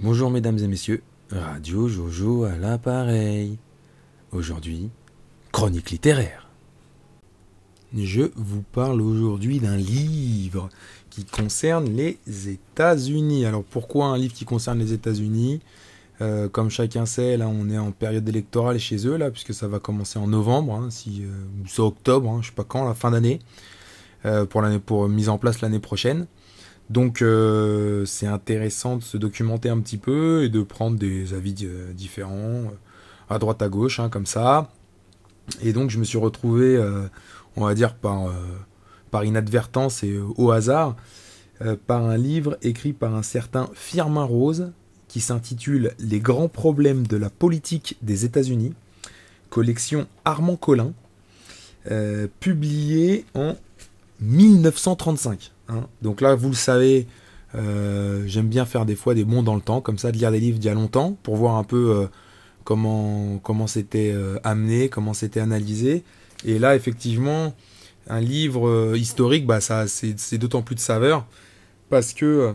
Bonjour mesdames et messieurs, Radio Jojo à l'appareil. Aujourd'hui, chronique littéraire. Je vous parle aujourd'hui d'un livre qui concerne les États-Unis. Alors pourquoi un livre qui concerne les États-Unis? Comme chacun sait, là on est en période électorale chez eux, là, puisque ça va commencer en novembre, ou c'est octobre, je sais pas quand, la fin d'année, pour mise en place l'année prochaine. Donc c'est intéressant de se documenter un petit peu et de prendre des avis différents, à droite à gauche, comme ça. Et donc je me suis retrouvé, on va dire par inadvertance et au hasard, par un livre écrit par un certain Firmin Rose qui s'intitule Les grands problèmes de la politique des États-Unis, collection Armand Collin, publié en 1935. Donc là, vous le savez, j'aime bien faire des fois des bonds dans le temps, comme ça, de lire des livres d'il y a longtemps, pour voir un peu comment c'était amené, comment c'était analysé. Et là, effectivement, un livre historique, bah, c'est d'autant plus de saveur, parce que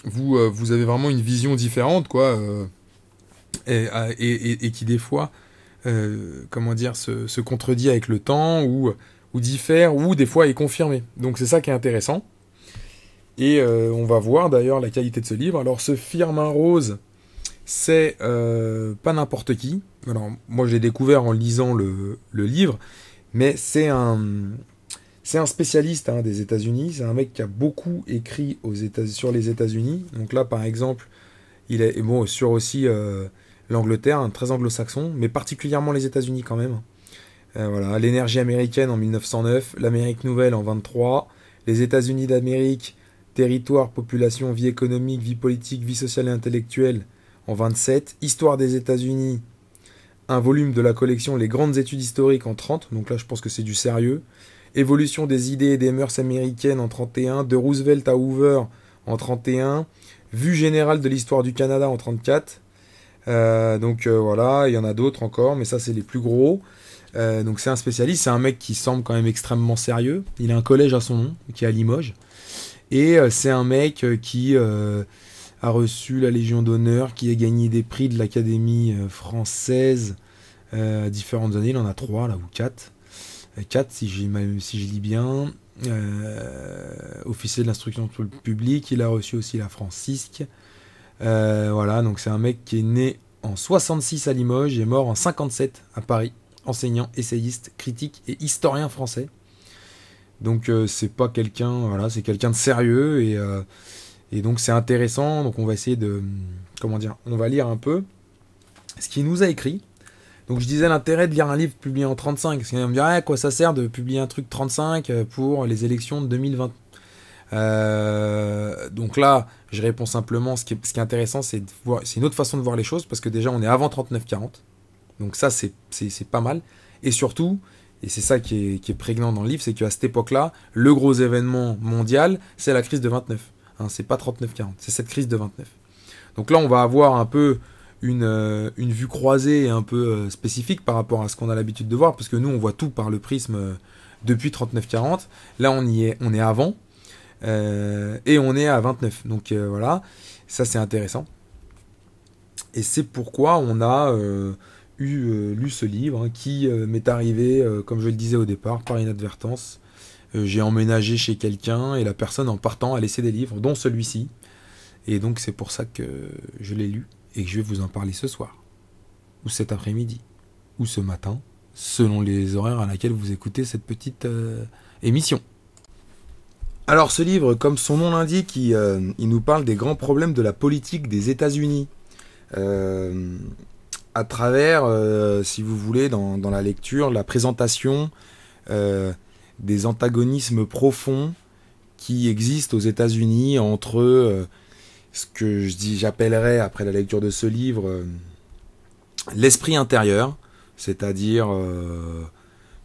vous avez vraiment une vision différente, quoi, et qui des fois, comment dire, se contredit avec le temps, ou diffère, ou des fois est confirmé. Donc c'est ça qui est intéressant. Et on va voir d'ailleurs la qualité de ce livre. Alors ce Firmin Rose, c'est pas n'importe qui. Alors moi je l'ai découvert en lisant le livre, mais c'est un spécialiste des États-Unis. C'est un mec qui a beaucoup écrit sur les États-Unis. Donc là par exemple, il est sur aussi l'Angleterre, très anglo-saxon, mais particulièrement les États-Unis quand même. Voilà, l'énergie américaine en 1909, l'Amérique nouvelle en 23, les États-Unis d'Amérique, territoire, population, vie économique, vie politique, vie sociale et intellectuelle en 27, histoire des États-Unis, un volume de la collection Les grandes études historiques en 30, donc là je pense que c'est du sérieux, évolution des idées et des mœurs américaines en 31, de Roosevelt à Hoover en 31, vue générale de l'histoire du Canada en 34, voilà, il y en a d'autres encore, mais ça c'est les plus gros. Donc c'est un spécialiste, c'est un mec qui semble quand même extrêmement sérieux. Il a un collège à son nom, qui est à Limoges. Et c'est un mec qui a reçu la Légion d'honneur, qui a gagné des prix de l'Académie française à différentes années. Il en a 3 là, ou 4. 4 si si je lis bien. Officier de l'instruction publique. Il a reçu aussi la Francisque. Voilà, donc c'est un mec qui est né en 66 à Limoges et mort en 57 à Paris. Enseignant, essayiste, critique et historien français. Donc c'est pas quelqu'un, voilà, c'est quelqu'un de sérieux et donc c'est intéressant. Donc on va essayer de, comment dire, on va lire un peu ce qu'il nous a écrit. Donc je disais l'intérêt de lire un livre publié en 35, parce qu'on va me dire à quoi ça sert de publier un truc 35 pour les élections de 2020. Donc là, je réponds simplement, ce qui est intéressant, c'est une autre façon de voir les choses, parce que déjà on est avant 39-40. Donc ça, c'est pas mal. Et surtout, et c'est ça qui est prégnant dans le livre, c'est qu'à cette époque-là, le gros événement mondial, c'est la crise de 29. C'est pas 39-40, c'est cette crise de 29. Donc là, on va avoir un peu une vue croisée et un peu spécifique par rapport à ce qu'on a l'habitude de voir, parce que nous, on voit tout par le prisme depuis 39-40. Là, on est avant, et on est à 29. Donc voilà, ça c'est intéressant. Et c'est pourquoi on a lu ce livre qui m'est arrivé, comme je le disais au départ, par inadvertance. J'ai emménagé chez quelqu'un et la personne en partant a laissé des livres, dont celui-ci. Et donc c'est pour ça que je l'ai lu et que je vais vous en parler ce soir, ou cet après-midi, ou ce matin, selon les horaires à laquelle vous écoutez cette petite émission. Alors ce livre, comme son nom l'indique, il nous parle des grands problèmes de la politique des États-Unis. À travers, si vous voulez, dans la lecture, la présentation des antagonismes profonds qui existent aux États-Unis entre ce que j'appellerais, après la lecture de ce livre, l'esprit intérieur, c'est-à-dire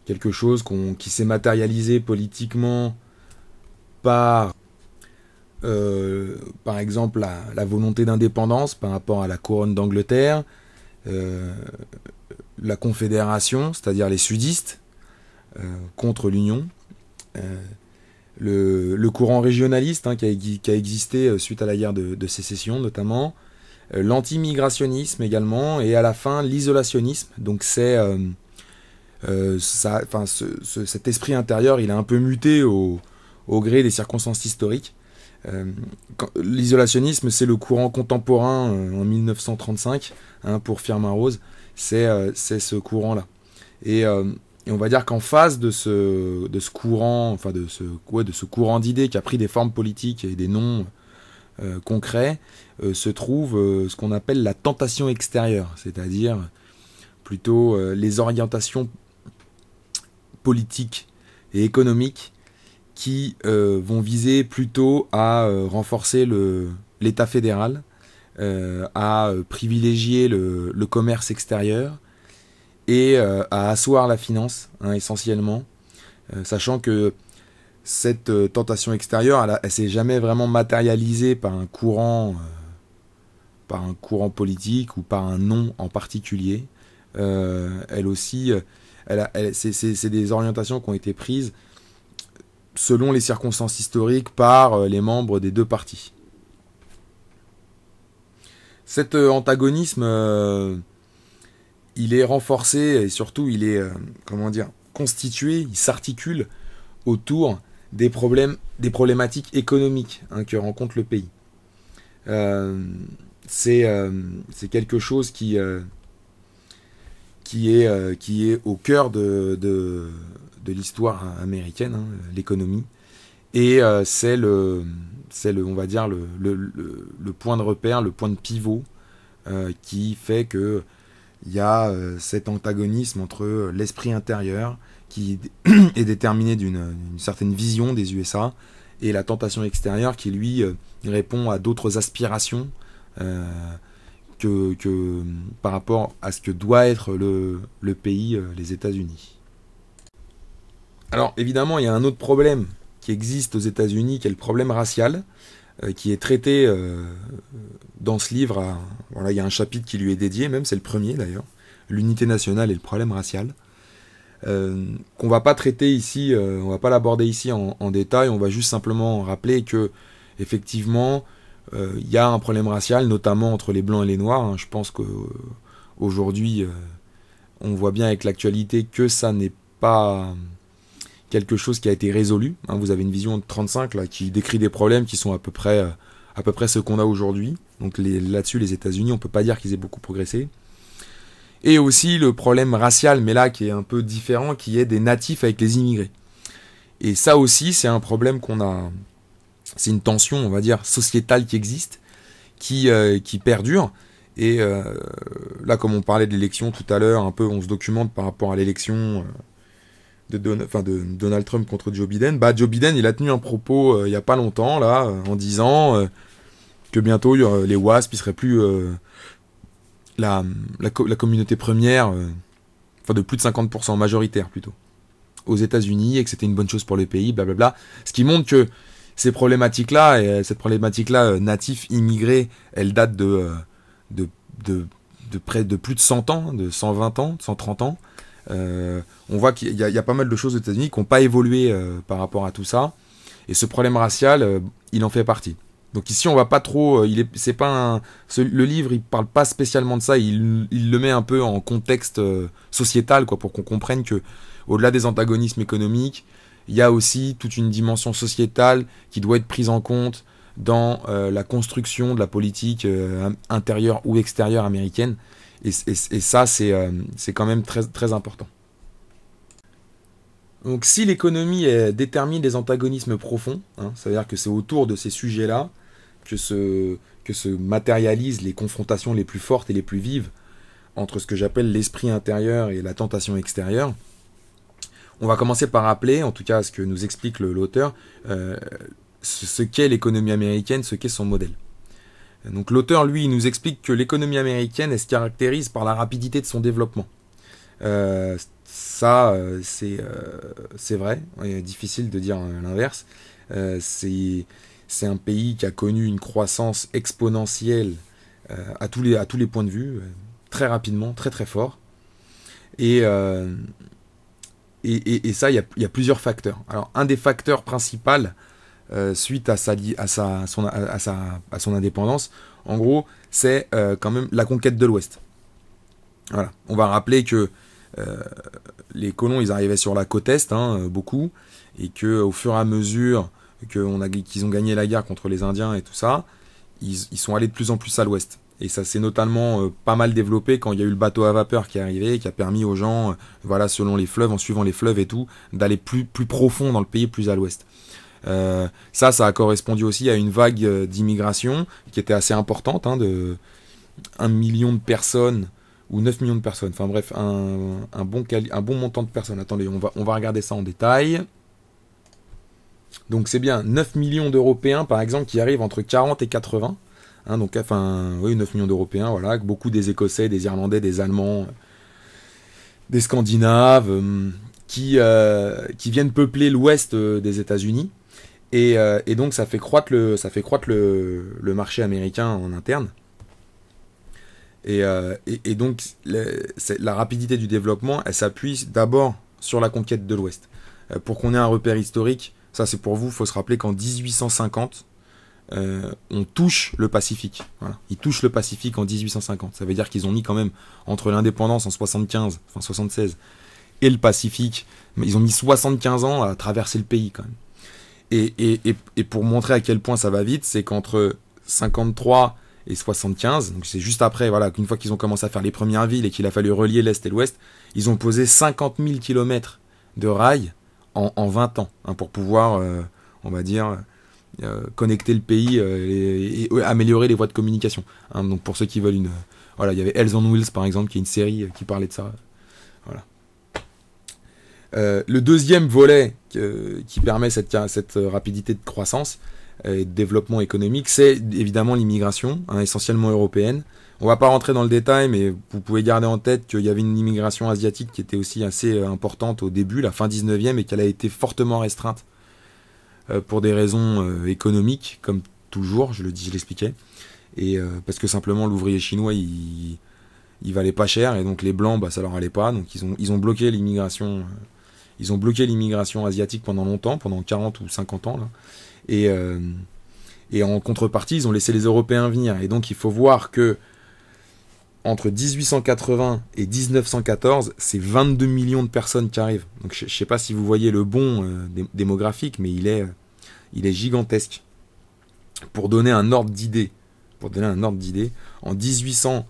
quelque chose qui s'est matérialisé politiquement par exemple, la volonté d'indépendance par rapport à la couronne d'Angleterre, la confédération, c'est-à-dire les sudistes, contre l'Union, le courant régionaliste qui a existé suite à la guerre de sécession notamment, l'anti-migrationnisme également, et à la fin l'isolationnisme. Donc c'est cet esprit intérieur, il est un peu muté au gré des circonstances historiques. L'isolationnisme, c'est le courant contemporain en 1935, hein, pour Firmin Rose, c'est ce courant-là. Et on va dire qu'en face de ce courant, enfin de ce courant d'idées qui a pris des formes politiques et des noms concrets, se trouve ce qu'on appelle la tentation extérieure, c'est-à-dire plutôt les orientations politiques et économiques qui vont viser plutôt à renforcer l'État fédéral, à privilégier le commerce extérieur et à asseoir la finance, hein, essentiellement, sachant que cette tentation extérieure, elle s'est jamais vraiment matérialisée par un courant politique ou par un nom en particulier. Elle aussi, c'est des orientations qui ont été prises selon les circonstances historiques par les membres des deux partis. Cet antagonisme, il est renforcé et surtout il est, constitué, il s'articule autour des problématiques économiques, hein, que rencontre le pays. C'est quelque chose qui est au cœur de l'histoire américaine, hein, l'économie, et c'est on va dire le point de repère, le point de pivot qui fait que il y a cet antagonisme entre l'esprit intérieur qui est déterminé d'une certaine vision des USA et la tentation extérieure qui lui répond à d'autres aspirations que par rapport à ce que doit être le pays, les États-Unis. Alors évidemment, il y a un autre problème qui existe aux États-Unis, qui est le problème racial, qui est traité dans ce livre. Voilà, il y a un chapitre qui lui est dédié, même c'est le premier d'ailleurs, l'unité nationale et le problème racial, qu'on va pas traiter ici, on va pas l'aborder ici en détail. On va juste simplement rappeler que effectivement, il y a un problème racial, notamment entre les blancs et les noirs, hein. Je pense qu'aujourd'hui, on voit bien avec l'actualité que ça n'est pas quelque chose qui a été résolu, hein. Vous avez une vision de 35 là, qui décrit des problèmes qui sont à peu près ce qu'on a aujourd'hui. Donc là-dessus, les États-Unis, on peut pas dire qu'ils aient beaucoup progressé. Et aussi le problème racial, mais là qui est un peu différent, qui est des natifs avec les immigrés. Et ça aussi, c'est un problème qu'on a. C'est une tension, on va dire, sociétale qui existe, qui perdure. Et là, comme on parlait de l'élection tout à l'heure, un peu on se documente par rapport à l'élection de Donald Trump contre Joe Biden. Bah, Joe Biden, il a tenu un propos il n'y a pas longtemps, là, en disant que bientôt les WASP, ils seraient plus la communauté première, de plus de 50%, majoritaire plutôt, aux États-Unis, et que c'était une bonne chose pour le pays, blablabla. Ce qui montre que ces problématiques-là, et cette problématique-là, natif, immigré, elle date de près de plus de 100 ans, de 120 ans, 130 ans. On voit qu'il y a pas mal de choses aux États-Unis qui n'ont pas évolué par rapport à tout ça. Et ce problème racial, il en fait partie. Donc ici, on va pas trop. Le livre, il parle pas spécialement de ça. Il le met un peu en contexte sociétal, quoi, pour qu'on comprenne que, au-delà des antagonismes économiques, il y a aussi toute une dimension sociétale qui doit être prise en compte dans la construction de la politique intérieure ou extérieure américaine. Et ça, c'est quand même très, très important. Donc si l'économie détermine des antagonismes profonds, hein, ça veut dire que c'est autour de ces sujets-là que se matérialisent les confrontations les plus fortes et les plus vives entre ce que j'appelle l'esprit intérieur et la tentation extérieure. On va commencer par rappeler, en tout cas ce que nous explique l'auteur, ce qu'est l'économie américaine, ce qu'est son modèle. Donc l'auteur, lui, il nous explique que l'économie américaine, elle se caractérise par la rapidité de son développement. C'est vrai, il est difficile de dire l'inverse. C'est un pays qui a connu une croissance exponentielle à tous les points de vue, très rapidement, très très fort. Et ça, il y a plusieurs facteurs. Alors, un des facteurs principaux, suite à son indépendance, En gros, c'est quand même la conquête de l'Ouest. Voilà. On va rappeler que les colons, ils arrivaient sur la côte Est, beaucoup, et qu'au fur et à mesure qu'ils ont gagné la guerre contre les Indiens et tout ça, ils sont allés de plus en plus à l'Ouest. Et ça s'est notamment pas mal développé quand il y a eu le bateau à vapeur qui est arrivé, qui a permis aux gens, voilà, selon les fleuves, en suivant les fleuves et tout, d'aller plus profond dans le pays, plus à l'Ouest. Ça a correspondu aussi à une vague d'immigration qui était assez importante, de 1 million de personnes ou 9 millions de personnes. Enfin bref, un bon montant de personnes. Attendez, on va regarder ça en détail. Donc c'est bien 9 millions d'Européens, par exemple, qui arrivent entre 40 et 80. Donc, enfin, oui, 9 millions d'Européens, voilà. Beaucoup des Écossais, des Irlandais, des Allemands, des Scandinaves, qui viennent peupler l'ouest des États-Unis. Et donc ça fait croître le marché américain en interne. Et donc la rapidité du développement, elle s'appuie d'abord sur la conquête de l'Ouest. Pour qu'on ait un repère historique, ça c'est pour vous, il faut se rappeler qu'en 1850, on touche le Pacifique. Voilà. Ils touchent le Pacifique en 1850. Ça veut dire qu'ils ont mis quand même entre l'indépendance en 76, et le Pacifique, mais ils ont mis 75 ans à traverser le pays quand même. Et pour montrer à quel point ça va vite, c'est qu'entre 53 et 75, donc c'est juste après, voilà, qu'une fois qu'ils ont commencé à faire les premières villes et qu'il a fallu relier l'Est et l'Ouest, ils ont posé 50 000 km de rails en 20 ans, pour pouvoir, on va dire, connecter le pays et améliorer les voies de communication. Donc pour ceux qui veulent voilà, il y avait Hells on Wheels par exemple, qui est une série qui parlait de ça. Voilà. Le deuxième volet qui permet cette rapidité de croissance et de développement économique, c'est évidemment l'immigration, essentiellement européenne. On va pas rentrer dans le détail, mais vous pouvez garder en tête qu'il y avait une immigration asiatique qui était aussi assez importante au début, la fin 19e, et qu'elle a été fortement restreinte pour des raisons économiques, comme toujours, je l'expliquais, et parce que simplement l'ouvrier chinois, il valait pas cher, et donc les blancs, ça leur allait pas, donc ils ont bloqué l'immigration. Ils ont bloqué l'immigration asiatique pendant longtemps, pendant 40 ou 50 ans. Là. Et en contrepartie, ils ont laissé les Européens venir. Et donc il faut voir que entre 1880 et 1914, c'est 22 millions de personnes qui arrivent. Donc je ne sais pas si vous voyez le bond démographique, mais il est gigantesque. Pour donner un ordre d'idée, en 1800,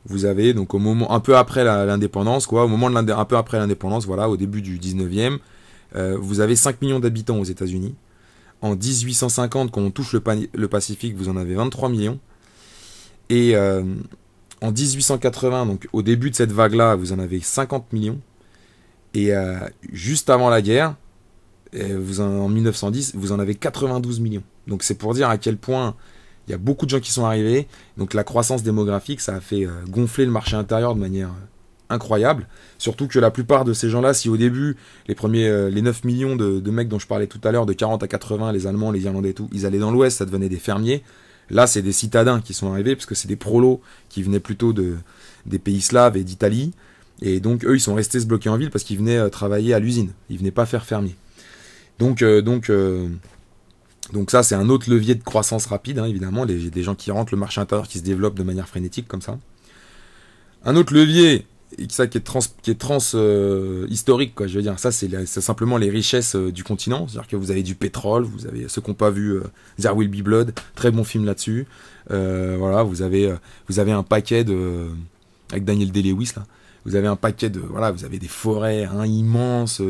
vous avez donc au moment un peu après l'indépendance, un peu après l'indépendance, voilà, au début du 19e, vous avez 5 millions d'habitants aux États-Unis. En 1850, quand on touche le Pacifique, vous en avez 23 millions. Et en 1880, donc au début de cette vague-là, vous en avez 50 millions. Et juste avant la guerre, en 1910, vous en avez 92 millions. Donc c'est pour dire à quel point il y a beaucoup de gens qui sont arrivés. Donc la croissance démographique, ça a fait gonfler le marché intérieur de manière incroyable. Surtout que la plupart de ces gens-là, si au début, les 9 millions de mecs dont je parlais tout à l'heure, de 40 à 80, les Allemands, les Irlandais et tout, ils allaient dans l'Ouest, ça devenait des fermiers. Là, c'est des citadins qui sont arrivés, parce que c'est des prolos qui venaient plutôt des pays slaves et d'Italie. Et donc, eux, ils sont restés se bloquer en ville parce qu'ils venaient travailler à l'usine. Ils venaient pas faire fermier. Donc ça, c'est un autre levier de croissance rapide, évidemment. Des gens qui rentrent, le marché intérieur qui se développe de manière frénétique, comme ça. Un autre levier, qui est historique, quoi, je veux dire. Ça, c'est simplement les richesses du continent. C'est-à-dire que vous avez du pétrole, vous avez ceux qui n'ont pas vu There Will Be Blood, très bon film là-dessus. Voilà, vous avez un paquet avec Daniel Day-Lewis, là. Vous avez un paquet vous avez des forêts immenses,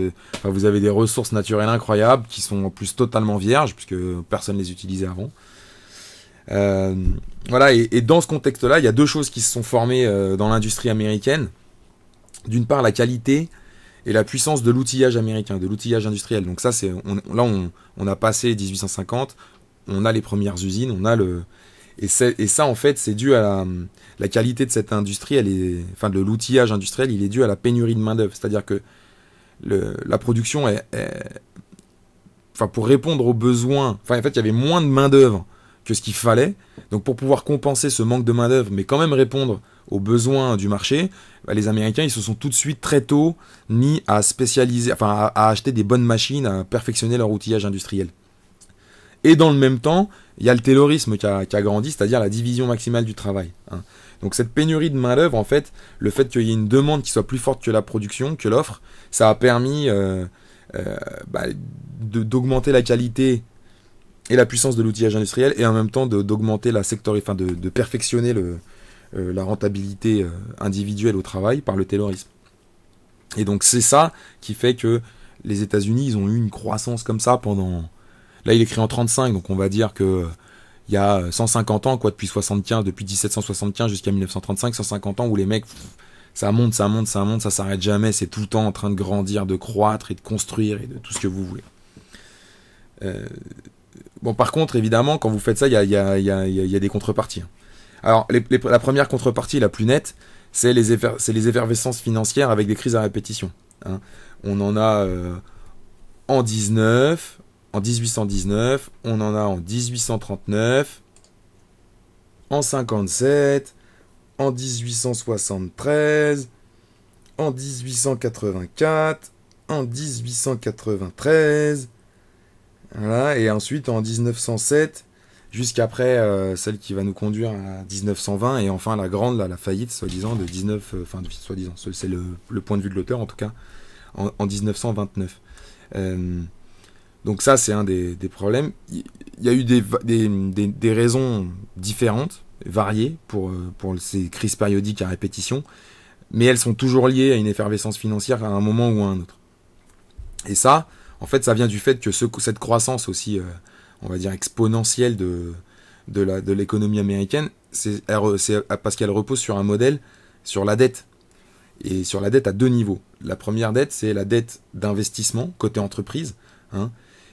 vous avez des ressources naturelles incroyables qui sont en plus totalement vierges puisque personne ne les utilisait avant. Voilà, et dans ce contexte-là, il y a deux choses qui se sont formées dans l'industrie américaine. D'une part, la qualité et la puissance de l'outillage américain, de l'outillage industriel. Donc ça, on a passé 1850, on a les premières usines, et ça, en fait, c'est dû à la qualité de cette industrie, de l'outillage industriel, il est dû à la pénurie de main-d'œuvre. C'est-à-dire que la production pour répondre aux besoins, en fait, il y avait moins de main-d'œuvre que ce qu'il fallait. Donc, pour pouvoir compenser ce manque de main-d'œuvre, mais quand même répondre aux besoins du marché, les Américains, ils se sont tout de suite, très tôt, mis à spécialiser, à acheter des bonnes machines, à perfectionner leur outillage industriel. Et dans le même temps, il y a le taylorisme qui a grandi, c'est-à-dire la division maximale du travail. Hein. Donc cette pénurie de main-d'œuvre, en fait, le fait qu'il y ait une demande qui soit plus forte que la production, que l'offre, ça a permis bah, d'augmenter la qualité et la puissance de l'outillage industriel et en même temps d'augmenter la secteur, enfin de perfectionner la rentabilité individuelle au travail par le taylorisme. Et donc c'est ça qui fait que les États-Unis, ils ont eu une croissance comme ça pendant... Là, il est écrit en 35, donc on va dire que il y a 150 ans, quoi, depuis 75, depuis 1775 jusqu'à 1935, 150 ans où les mecs, ça monte, ça monte, ça monte, ça s'arrête jamais, c'est tout le temps en train de grandir, de croître et de construire et de tout ce que vous voulez. Bon, par contre, évidemment, quand vous faites ça, il y a des contreparties. Alors, la première contrepartie, la plus nette, c'est les effervescences financières avec des crises à répétition. Hein. On en a en 1819, on en a en 1839, en 57, en 1873, en 1884, en 1893, voilà, et ensuite en 1907, jusqu'après celle qui va nous conduire à 1920, et enfin la grande, là, la faillite, soi-disant, de 19... enfin, soi-disant, c'est le point de vue de l'auteur, en tout cas, en 1929. Donc ça, c'est un des problèmes. Il y a eu des raisons différentes, variées, pour ces crises périodiques à répétition, mais elles sont toujours liées à une effervescence financière à un moment ou à un autre. Et ça, en fait, ça vient du fait que cette croissance aussi, on va dire, exponentielle de l'économie américaine, c'est parce qu'elle repose sur un modèle, sur la dette. Et sur la dette à deux niveaux. La première dette, c'est la dette d'investissement, côté entreprise, hein,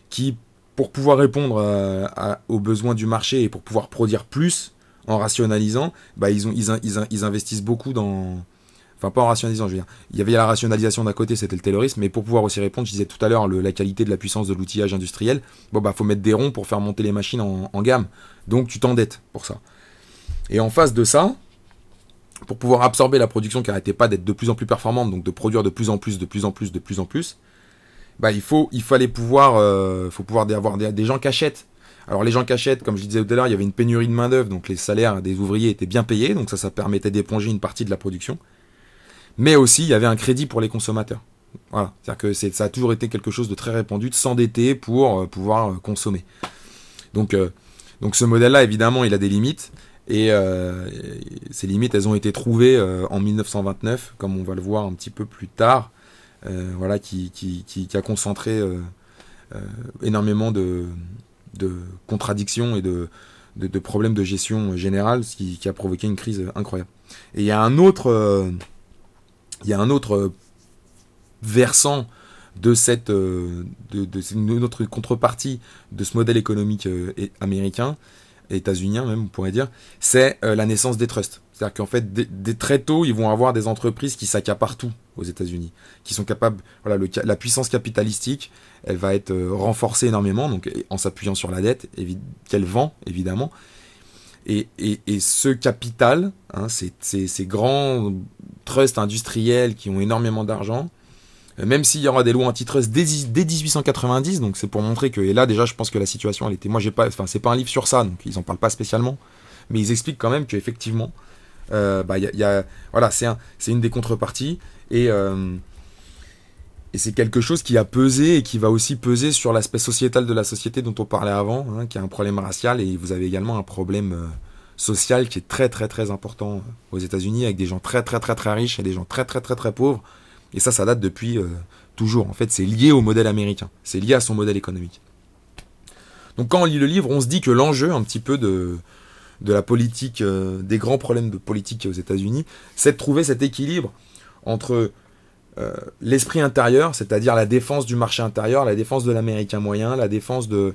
qui, pour pouvoir répondre aux besoins du marché et pour pouvoir produire plus en rationalisant, bah, ils investissent beaucoup dans... Enfin, pas en rationalisant, je veux dire. Il y avait la rationalisation d'un côté, c'était le taylorisme, mais pour pouvoir aussi répondre, je disais tout à l'heure, la qualité de la puissance de l'outillage industriel, bon, bah, faut mettre des ronds pour faire monter les machines en gamme. Donc, tu t'endettes pour ça. Et en face de ça, pour pouvoir absorber la production qui n'arrêtait pas d'être de plus en plus performante, donc de produire de plus en plus, bah il fallait pouvoir, avoir des gens qui achètent. Alors les gens qui achètent, comme je disais tout à l'heure, il y avait une pénurie de main d'œuvre, donc les salaires des ouvriers étaient bien payés, donc ça permettait d'éponger une partie de la production. Mais aussi, il y avait un crédit pour les consommateurs. Voilà, c'est-à-dire que ça a toujours été quelque chose de très répandu, de s'endetter pour pouvoir consommer. Donc ce modèle-là, évidemment, il a des limites. Et ces limites, elles ont été trouvées en 1929, comme on va le voir un petit peu plus tard, voilà, qui a concentré énormément de contradictions et de problèmes de gestion générale, ce qui a provoqué une crise incroyable. Et il y a un autre versant de une autre contrepartie de ce modèle économique américain, états-unien même, on pourrait dire, c'est la naissance des trusts. C'est-à-dire qu'en fait, très tôt, ils vont avoir des entreprises qui s'accaparent tout aux États-Unis, qui sont capables, voilà, la puissance capitalistique, elle va être renforcée énormément, donc en s'appuyant sur la dette qu'elle vend, évidemment. Et ce capital, hein, ces grands trusts industriels qui ont énormément d'argent, même s'il y aura des lois antitrust dès 1890, donc c'est pour montrer que, et là déjà je pense que la situation elle était, moi j'ai pas, enfin c'est pas un livre sur ça, donc ils en parlent pas spécialement, mais ils expliquent quand même qu'effectivement, voilà, c'est une des contreparties, et c'est quelque chose qui a pesé et qui va aussi peser sur l'aspect sociétal de la société dont on parlait avant, hein, qui a un problème racial, et vous avez également un problème social qui est très très très important aux États-Unis, avec des gens très très très très riches et des gens très très très très pauvres. Et ça date depuis toujours. En fait, c'est lié au modèle américain. C'est lié à son modèle économique. Donc quand on lit le livre, on se dit que l'enjeu un petit peu de la politique, des grands problèmes de politique aux États-Unis, c'est de trouver cet équilibre entre l'esprit intérieur, c'est-à-dire la défense du marché intérieur, la défense de l'américain moyen, la défense de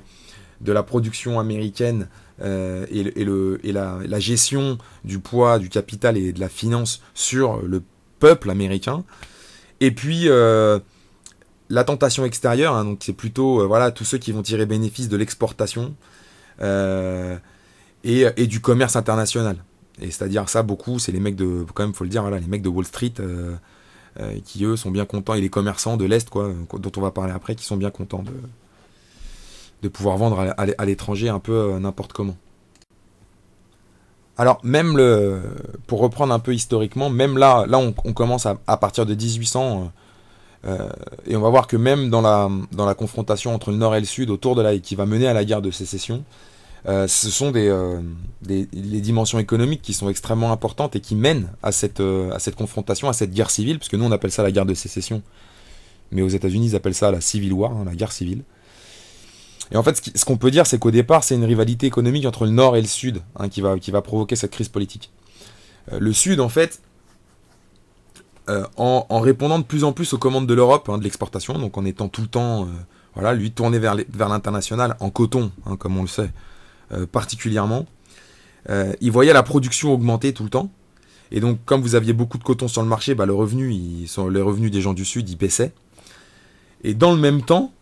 la production américaine et la gestion du poids, du capital et de la finance sur le peuple américain. Et puis la tentation extérieure, hein, donc c'est plutôt voilà, tous ceux qui vont tirer bénéfice de l'exportation et du commerce international. Et c'est-à-dire ça, beaucoup, c'est les mecs de, quand même, faut le dire, voilà, les mecs de Wall Street qui eux sont bien contents, et les commerçants de l'Est, quoi, dont on va parler après, qui sont bien contents de pouvoir vendre à l'étranger un peu n'importe comment. Alors même pour reprendre un peu historiquement, même là on commence à partir de 1800 et on va voir que même dans la confrontation entre le Nord et le Sud autour de qui va mener à la guerre de sécession, ce sont les dimensions économiques qui sont extrêmement importantes et qui mènent à cette confrontation, à cette guerre civile, parce que nous on appelle ça la guerre de sécession, mais aux États-Unis ils appellent ça la Civil War, hein, la guerre civile. Et en fait, ce qu'on peut dire, c'est qu'au départ, c'est une rivalité économique entre le Nord et le Sud hein, qui va provoquer cette crise politique. Le Sud, en fait, en répondant de plus en plus aux commandes de l'Europe, hein, de l'exportation, donc en étant tout le temps, voilà, lui tourné vers l'international, en coton, hein, comme on le sait, particulièrement, il voyait la production augmenter tout le temps. Et donc, comme vous aviez beaucoup de coton sur le marché, bah, les revenus des gens du Sud, ils baissaient. Et dans le même temps,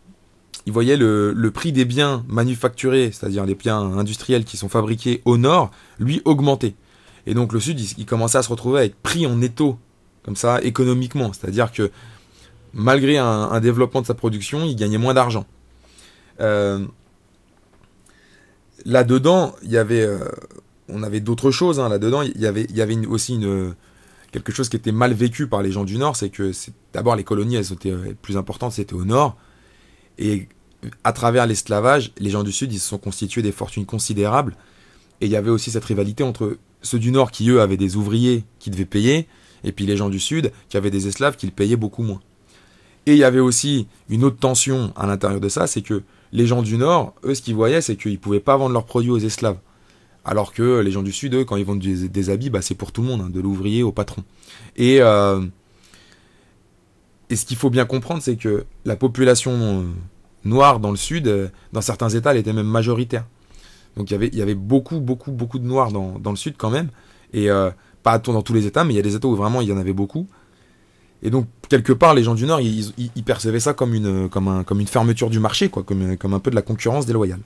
il voyait le prix des biens manufacturés, c'est-à-dire les biens industriels qui sont fabriqués au nord, lui augmenter. Et donc le sud, il commençait à se retrouver avec pris en étau, comme ça, économiquement. C'est-à-dire que malgré un développement de sa production, il gagnait moins d'argent. Là-dedans, on avait d'autres choses. Hein. Là-dedans, il y avait aussi quelque chose qui était mal vécu par les gens du nord, c'est que d'abord les colonies, elles étaient plus importantes, c'était au nord. Et à travers l'esclavage, les gens du Sud, ils se sont constitués des fortunes considérables. Et il y avait aussi cette rivalité entre ceux du Nord qui, eux, avaient des ouvriers qui devaient payer, et puis les gens du Sud qui avaient des esclaves qui le payaient beaucoup moins. Et il y avait aussi une autre tension à l'intérieur de ça, c'est que les gens du Nord, eux, ce qu'ils voyaient, c'est qu'ils ne pouvaient pas vendre leurs produits aux esclaves. Alors que les gens du Sud, eux, quand ils vendent des habits, bah, c'est pour tout le monde, hein, de l'ouvrier au patron. Et ce qu'il faut bien comprendre, c'est que la population noire dans le Sud, dans certains États, elle était même majoritaire. Donc il y avait beaucoup de noirs dans le Sud quand même. Et pas dans tous les États, mais il y a des États où vraiment il y en avait beaucoup. Et donc, quelque part, les gens du Nord, ils percevaient ça comme une fermeture du marché, quoi, comme un peu de la concurrence déloyale.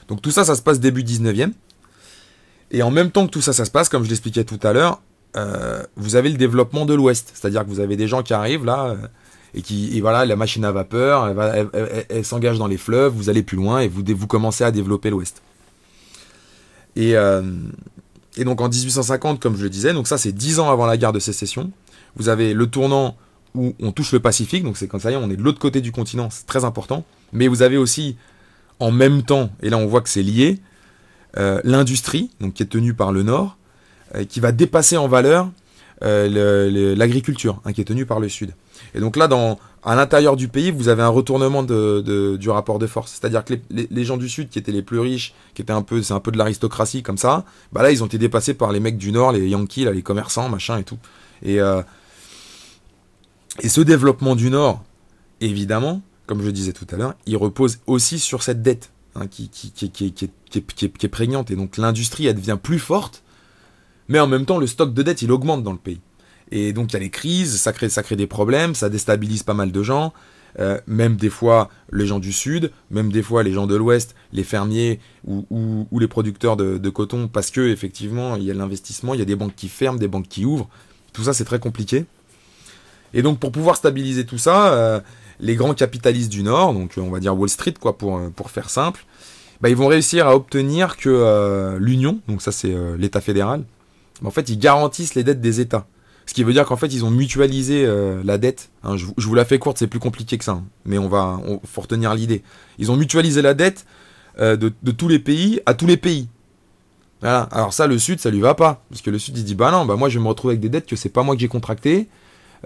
Donc tout ça, ça se passe début 19e. Et en même temps que tout ça, ça se passe, comme je l'expliquais tout à l'heure, vous avez le développement de l'Ouest. C'est-à-dire que vous avez des gens qui arrivent là, et voilà, la machine à vapeur, elle s'engage dans les fleuves, vous allez plus loin, et vous commencez à développer l'Ouest. Et donc en 1850, comme je le disais, donc ça c'est 10 ans avant la guerre de sécession, vous avez le tournant où on touche le Pacifique, donc c'est comme ça, on est de l'autre côté du continent, c'est très important. Mais vous avez aussi, en même temps, et là on voit que c'est lié, l'industrie, donc qui est tenue par le Nord, qui va dépasser en valeur l'agriculture, hein, qui est tenue par le Sud. Et donc là, à l'intérieur du pays, vous avez un retournement du rapport de force. C'est-à-dire que les gens du Sud, qui étaient les plus riches, c'est un peu de l'aristocratie comme ça, bah là, ils ont été dépassés par les mecs du Nord, les Yankees, là, les commerçants, machin et tout. Et ce développement du Nord, évidemment, comme je disais tout à l'heure, il repose aussi sur cette dette hein, qui est prégnante. Et donc l'industrie, elle devient plus forte, mais en même temps, le stock de dette, il augmente dans le pays. Et donc il y a les crises, ça crée des problèmes, ça déstabilise pas mal de gens, même des fois les gens du Sud, même des fois les gens de l'Ouest, les fermiers ou les producteurs de coton, parce que effectivement il y a l'investissement, il y a des banques qui ferment, des banques qui ouvrent, tout ça c'est très compliqué. Et donc pour pouvoir stabiliser tout ça, les grands capitalistes du Nord, donc on va dire Wall Street quoi pour faire simple, bah, ils vont réussir à obtenir que l'Union, donc ça c'est l'État fédéral, en fait ils garantissent les dettes des États. Ce qui veut dire qu'en fait, ils ont mutualisé la dette. Hein, je vous la fais courte, c'est plus compliqué que ça. Hein, mais faut retenir l'idée. Ils ont mutualisé la dette de tous les pays à tous les pays. Voilà. Alors ça, le Sud, ça lui va pas. Parce que le Sud, il dit, bah non, bah moi, je vais me retrouver avec des dettes que c'est pas moi que j'ai contractées.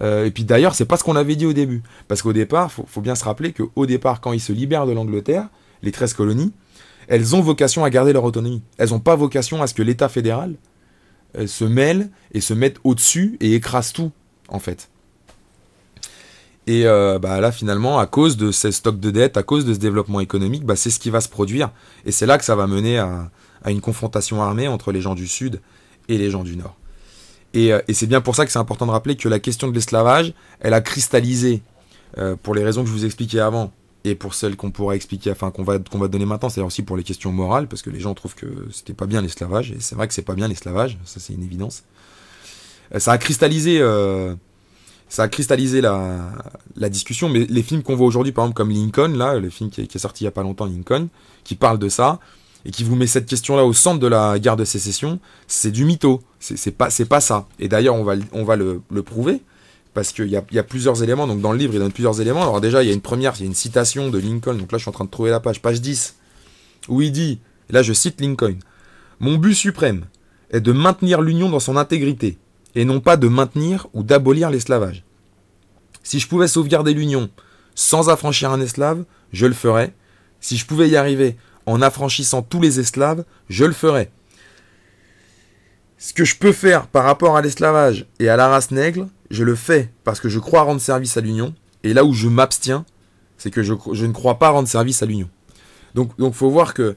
Et puis d'ailleurs, c'est pas ce qu'on avait dit au début. Parce qu'au départ, faut bien se rappeler qu'au départ, quand ils se libèrent de l'Angleterre, les 13 colonies, elles ont vocation à garder leur autonomie. Elles n'ont pas vocation à ce que l'État fédéral se mêle et se mette au-dessus et écrase tout, en fait. Et bah là, finalement, à cause de ces stocks de dettes, à cause de ce développement économique, bah, c'est ce qui va se produire. Et c'est là que ça va mener à une confrontation armée entre les gens du Sud et les gens du Nord. Et c'est bien pour ça que c'est important de rappeler que la question de l'esclavage, elle a cristallisé, pour les raisons que je vous expliquais avant, et pour celles qu'on pourra expliquer, enfin qu'on va donner maintenant, c'est aussi pour les questions morales, parce que les gens trouvent que c'était pas bien l'esclavage, et c'est vrai que c'est pas bien l'esclavage, ça c'est une évidence. Ça a cristallisé ça a cristallisé la discussion, mais les films qu'on voit aujourd'hui, par exemple comme Lincoln, là, le film qui est sorti il y a pas longtemps, Lincoln, qui parle de ça, et qui vous met cette question-là au centre de la guerre de sécession, c'est du mytho, c'est pas ça. Et d'ailleurs, on va le prouver, parce qu'il y a plusieurs éléments, donc dans le livre, il donne plusieurs éléments. Alors déjà, il y a une citation de Lincoln, donc là, je suis en train de trouver la page 10, où il dit, et là je cite Lincoln, mon but suprême est de maintenir l'Union dans son intégrité, et non pas de maintenir ou d'abolir l'esclavage. Si je pouvais sauvegarder l'Union sans affranchir un esclave, je le ferais. Si je pouvais y arriver en affranchissant tous les esclaves, je le ferais. Ce que je peux faire par rapport à l'esclavage et à la race nègre, je le fais parce que je crois rendre service à l'Union, et là où je m'abstiens, c'est que je ne crois pas rendre service à l'Union. Donc faut voir que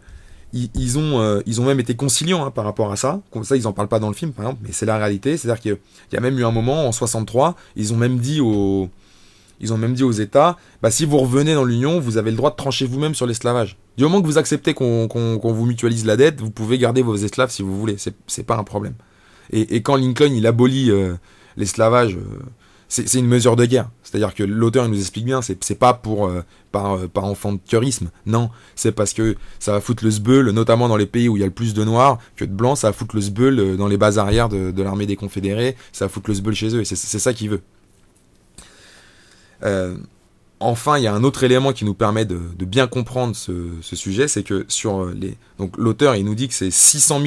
ils ont même été conciliants par rapport à ça. Comme ça, ils en parlent pas dans le film, par exemple, mais c'est la réalité. C'est-à-dire qu'il y a même eu un moment, en 63, ils ont même dit aux États, bah, si vous revenez dans l'Union, vous avez le droit de trancher vous-même sur l'esclavage. Du moment que vous acceptez qu'on vous mutualise la dette, vous pouvez garder vos esclaves si vous voulez. C'est pas un problème. Et quand Lincoln il abolit l'esclavage, c'est une mesure de guerre. C'est-à-dire que l'auteur il nous explique bien, c'est pas pour par enfant de cœurisme. Non, c'est parce que ça va foutre le sbeul, notamment dans les pays où il y a le plus de noirs que de blancs, ça va foutre le sbeul dans les bases arrières de l'armée des confédérés, ça va foutre le sbeul chez eux, et c'est ça qu'il veut. Enfin, il y a un autre élément qui nous permet de bien comprendre ce sujet, c'est que donc l'auteur il nous dit que c'est 600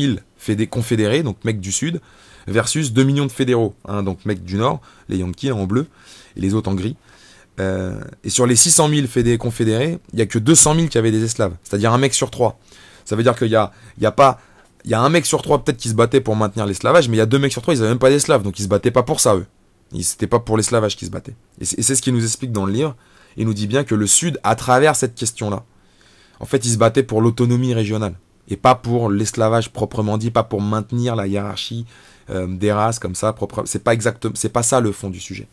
000 confédérés, donc mecs du sud, versus 2 millions de fédéraux, donc mecs du nord, les Yankees en bleu, et les autres en gris. Et sur les 600 000 confédérés, il n'y a que 200 000 qui avaient des esclaves, c'est-à-dire un mec sur 3. Ça veut dire qu'il y a un mec sur 3 peut-être qui se battait pour maintenir l'esclavage, mais il y a 2 mecs sur 3, ils n'avaient même pas d'esclaves, donc ils se battaient pas pour ça, eux. C'était pas pour l'esclavage qu'ils se battaient. Et c'est ce qu'il nous explique dans le livre. Il nous dit bien que le Sud, à travers cette question-là, en fait, il se battait pour l'autonomie régionale. Et pas pour l'esclavage proprement dit, pas pour maintenir la hiérarchie des races comme ça. C'est pas ça le fond du sujet.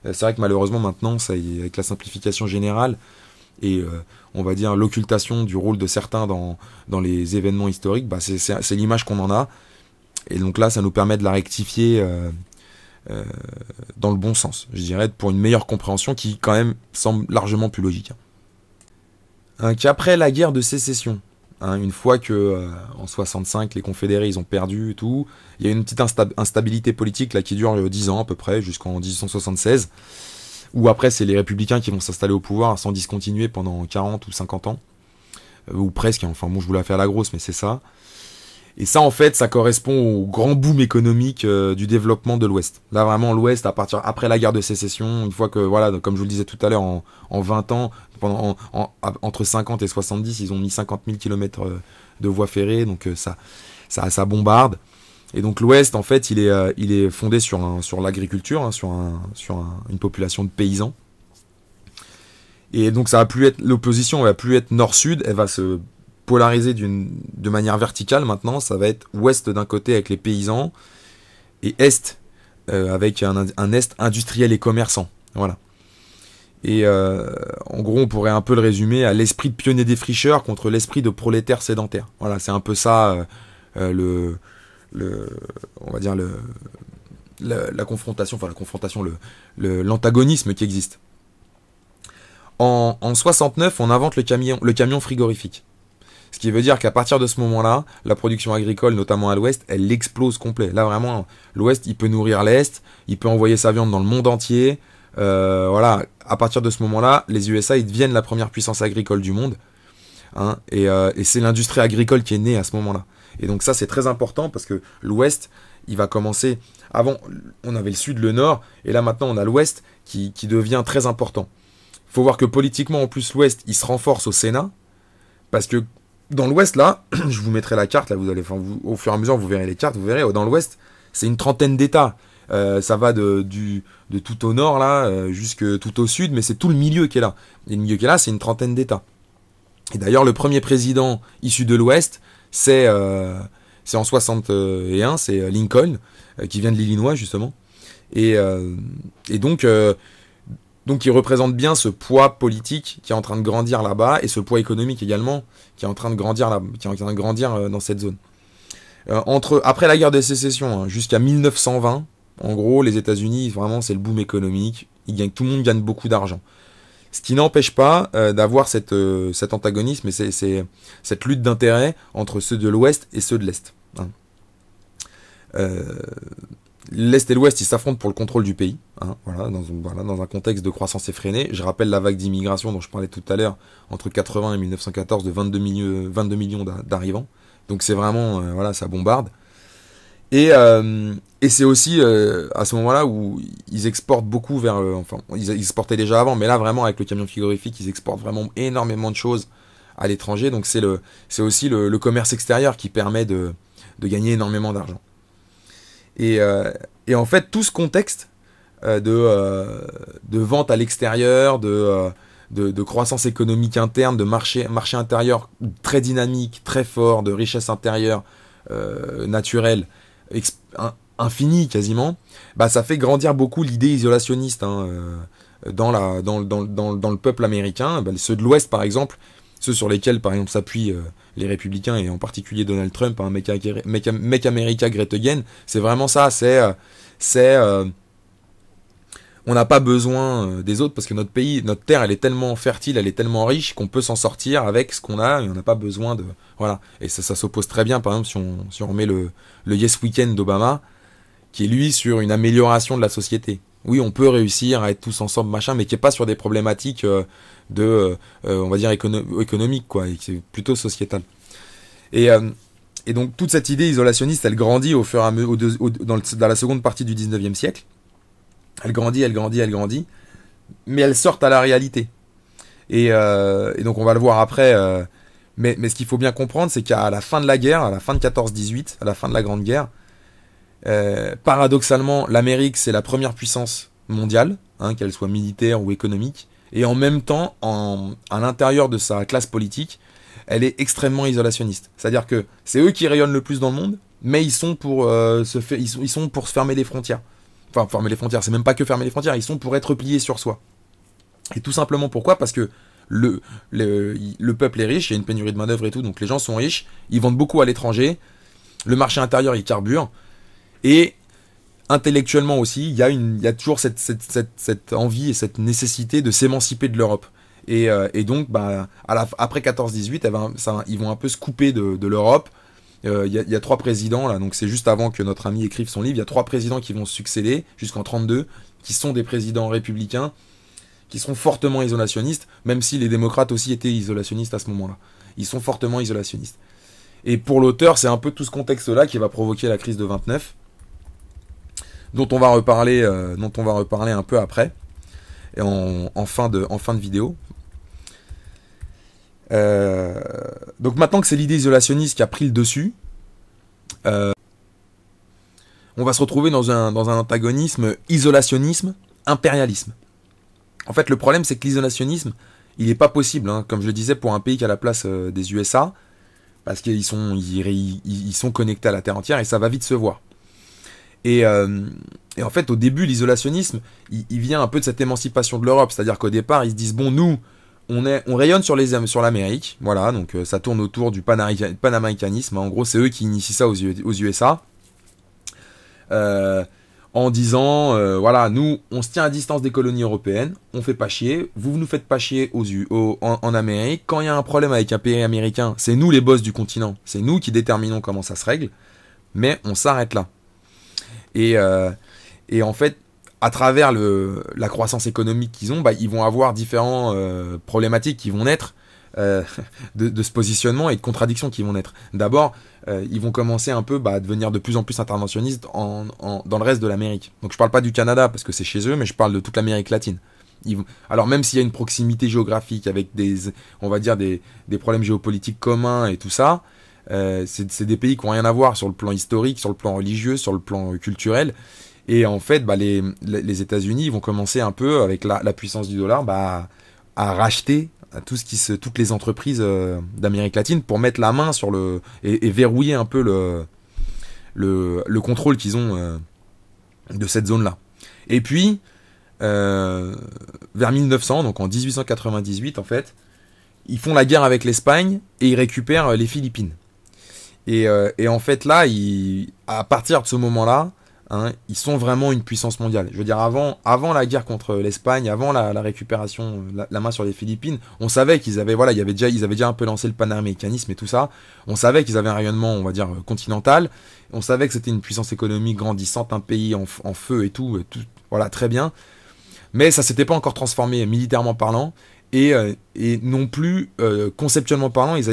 C'est vrai que malheureusement, maintenant, avec la simplification générale et on va dire l'occultation du rôle de certains dans les événements historiques, bah, c'est l'image qu'on en a. Et donc là, ça nous permet de la rectifier dans le bon sens, je dirais, pour une meilleure compréhension qui quand même semble largement plus logique. Qu'après la guerre de sécession, une fois que en 65 les confédérés ils ont perdu et tout, il y a une petite instabilité politique là qui dure 10 ans à peu près, jusqu'en 1876, où après c'est les républicains qui vont s'installer au pouvoir sans discontinuer pendant 40 ou 50 ans, ou presque, enfin bon je vous la fais à la grosse mais c'est ça. Et ça, en fait, ça correspond au grand boom économique du développement de l'Ouest. Là, vraiment, l'Ouest, après la guerre de sécession, une fois que, voilà, comme je vous le disais tout à l'heure, en 20 ans, entre 50 et 70, ils ont mis 50 000 km de voies ferrées, donc ça bombarde. Et donc l'Ouest, en fait, il est fondé sur l'agriculture, sur une population de paysans. Et donc l'opposition va plus être nord-sud, elle va se polarisé de manière verticale maintenant, ça va être ouest d'un côté avec les paysans et est avec un est industriel et commerçant. Voilà. Et en gros, on pourrait un peu le résumer à l'esprit de pionnier défricheur contre l'esprit de prolétaire sédentaire. Voilà, c'est un peu ça on va dire la confrontation, l'antagonisme qui existe. En 69, on invente le camion frigorifique. Ce qui veut dire qu'à partir de ce moment-là, la production agricole, notamment à l'Ouest, elle explose complet. Là, vraiment, l'Ouest, il peut nourrir l'Est, il peut envoyer sa viande dans le monde entier. Voilà, à partir de ce moment-là, les USA, ils deviennent la première puissance agricole du monde. Et c'est l'industrie agricole qui est née à ce moment-là. Et donc ça, c'est très important parce que l'Ouest, il va commencer... Avant, on avait le Sud, le Nord, et là, maintenant, on a l'Ouest qui devient très important. Il faut voir que politiquement, en plus, l'Ouest, il se renforce au Sénat, parce que dans l'Ouest, là, je vous mettrai la carte, là, au fur et à mesure, vous verrez les cartes, vous verrez, dans l'Ouest, c'est une trentaine d'États. Ça va de tout au nord, là, jusque tout au sud, mais c'est tout le milieu qui est là. Et le milieu qui est là, c'est une trentaine d'États. Et d'ailleurs, le premier président issu de l'Ouest, c'est en 61, c'est Lincoln, qui vient de l'Illinois, justement. Et donc il représente bien ce poids politique qui est en train de grandir là-bas, et ce poids économique également, qui est en train de grandir dans cette zone. Après la guerre de sécession, jusqu'à 1920, En gros, les États-Unis, vraiment, c'est le boom économique. Tout le monde gagne beaucoup d'argent. Ce qui n'empêche pas d'avoir cet antagonisme et cette lutte d'intérêts entre ceux de l'Ouest et ceux de l'Est. Hein. Euh, L'Est et l'Ouest, ils s'affrontent pour le contrôle du pays, hein, dans un contexte de croissance effrénée. Je rappelle la vague d'immigration dont je parlais tout à l'heure, entre 80 et 1914, de 22 millions d'arrivants. Donc c'est vraiment, ça bombarde. Et c'est aussi à ce moment-là où ils exportent beaucoup vers... ils exportaient déjà avant, mais là vraiment avec le camion frigorifique, ils exportent vraiment énormément de choses à l'étranger. Donc c'est aussi le commerce extérieur qui permet de gagner énormément d'argent. Et en fait, tout ce contexte de vente à l'extérieur, de croissance économique interne, de marché intérieur très dynamique, très fort, de richesse intérieure naturelle, infinie quasiment, bah, ça fait grandir beaucoup l'idée isolationniste hein, dans le peuple américain. Bah, ceux de l'Ouest, par exemple, ceux sur lesquels, par exemple, s'appuient les républicains, et en particulier Donald Trump, hein, Make America Great Again, c'est vraiment ça, on n'a pas besoin des autres parce que notre pays, notre terre, elle est tellement fertile, elle est tellement riche qu'on peut s'en sortir avec ce qu'on a et on n'a pas besoin de... Voilà. Et ça s'oppose très bien, par exemple, si on remet le Yes Weekend d'Obama, qui est lui sur une amélioration de la société. Oui, on peut réussir à être tous ensemble, machin, mais qui est pas sur des problématiques on va dire, économiques, quoi, et qui est plutôt sociétal. Et donc, toute cette idée isolationniste, elle grandit au fur et à mesure, dans la seconde partie du 19e siècle. Elle grandit, elle grandit, elle grandit, mais elle sort à la réalité. Et donc, on va le voir après. Mais ce qu'il faut bien comprendre, c'est qu'à la fin de la guerre, à la fin de 14-18, à la fin de la Grande Guerre, paradoxalement, l'Amérique, c'est la première puissance mondiale, hein, qu'elle soit militaire ou économique, et en même temps, à l'intérieur de sa classe politique, elle est extrêmement isolationniste. C'est-à-dire que c'est eux qui rayonnent le plus dans le monde, mais ils sont pour ils sont pour se fermer les frontières. Enfin, fermer les frontières, c'est même pas que fermer les frontières, ils sont pour être pliés sur soi. Et tout simplement pourquoi ? Parce que le peuple est riche, il y a une pénurie de main-d'œuvre et tout, donc les gens sont riches, ils vendent beaucoup à l'étranger, le marché intérieur il carbure, et intellectuellement aussi, il y a toujours cette envie et cette nécessité de s'émanciper de l'Europe. Et donc, bah, après 14-18, ils vont un peu se couper de l'Europe. Il y a 3 présidents, là, donc c'est juste avant que notre ami écrive son livre, il y a 3 présidents qui vont se succéder jusqu'en 32, qui sont des présidents républicains, qui sont fortement isolationnistes, même si les démocrates aussi étaient isolationnistes à ce moment-là. Ils sont fortement isolationnistes. Et pour l'auteur, c'est un peu tout ce contexte-là qui va provoquer la crise de 29, dont on va reparler un peu après, et en fin de vidéo. Donc maintenant que c'est l'idée isolationniste qui a pris le dessus, on va se retrouver dans un antagonisme isolationnisme-impérialisme. En fait, le problème, c'est que l'isolationnisme, il n'est pas possible, hein, comme je le disais, pour un pays qui a la place des USA, parce qu'ils sont connectés à la terre entière et ça va vite se voir. Et en fait, au début, l'isolationnisme, il vient un peu de cette émancipation de l'Europe, c'est-à-dire qu'au départ, ils se disent, bon, nous, on rayonne sur l'Amérique, voilà, donc ça tourne autour du panaméricanisme, hein, en gros, c'est eux qui initient ça aux USA. En disant, voilà, nous, on se tient à distance des colonies européennes, on fait pas chier, vous nous faites pas chier en Amérique, quand il y a un problème avec un pays américain, c'est nous les boss du continent, c'est nous qui déterminons comment ça se règle, mais on s'arrête là. Et en fait, à travers la croissance économique qu'ils ont, bah, ils vont avoir différentes problématiques qui vont naître de ce positionnement et de contradictions qui vont naître. D'abord, ils vont commencer un peu à devenir de plus en plus interventionnistes dans le reste de l'Amérique. Donc je parle pas du Canada parce que c'est chez eux, mais je parle de toute l'Amérique latine. Alors même s'il y a une proximité géographique avec on va dire des problèmes géopolitiques communs et tout ça, c'est des pays qui n'ont rien à voir sur le plan historique, sur le plan religieux, sur le plan culturel. Et en fait, bah, les États-Unis vont commencer un peu, avec la puissance du dollar, à racheter toutes les entreprises d'Amérique latine pour mettre la main sur et verrouiller un peu le contrôle qu'ils ont de cette zone-là. Et puis, vers 1900, donc en 1898, en fait, ils font la guerre avec l'Espagne et ils récupèrent les Philippines. Et en fait, là, à partir de ce moment-là, hein, ils sont vraiment une puissance mondiale. Je veux dire, avant la guerre contre l'Espagne, avant la récupération, la main sur les Philippines, on savait qu'ils avaient, voilà, ils avaient déjà un peu lancé le panaméricanisme et tout ça. On savait qu'ils avaient un rayonnement, on va dire, continental. On savait que c'était une puissance économique grandissante, un pays en feu et tout, voilà, très bien. Mais ça s'était pas encore transformé militairement parlant. Et non plus conceptuellement parlant, ils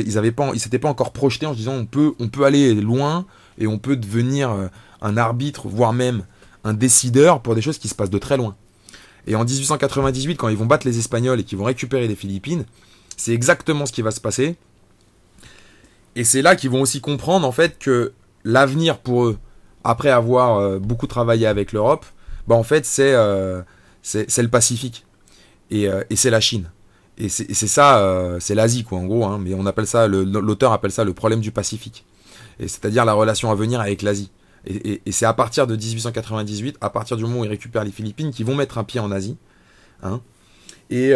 s'étaient pas encore projetés en se disant on peut aller loin et on peut devenir un arbitre, voire même un décideur pour des choses qui se passent de très loin. Et en 1898, quand ils vont battre les Espagnols et qu'ils vont récupérer les Philippines, c'est exactement ce qui va se passer. Et c'est là qu'ils vont aussi comprendre en fait que l'avenir pour eux, après avoir beaucoup travaillé avec l'Europe, bah en fait c'est le Pacifique et c'est la Chine. Et c'est ça, c'est l'Asie quoi en gros, hein, mais on appelle ça, l'auteur appelle ça le problème du Pacifique. Et c'est-à-dire la relation à venir avec l'Asie. Et c'est à partir de 1898, à partir du moment où ils récupèrent les Philippines, qu'ils vont mettre un pied en Asie, hein, et,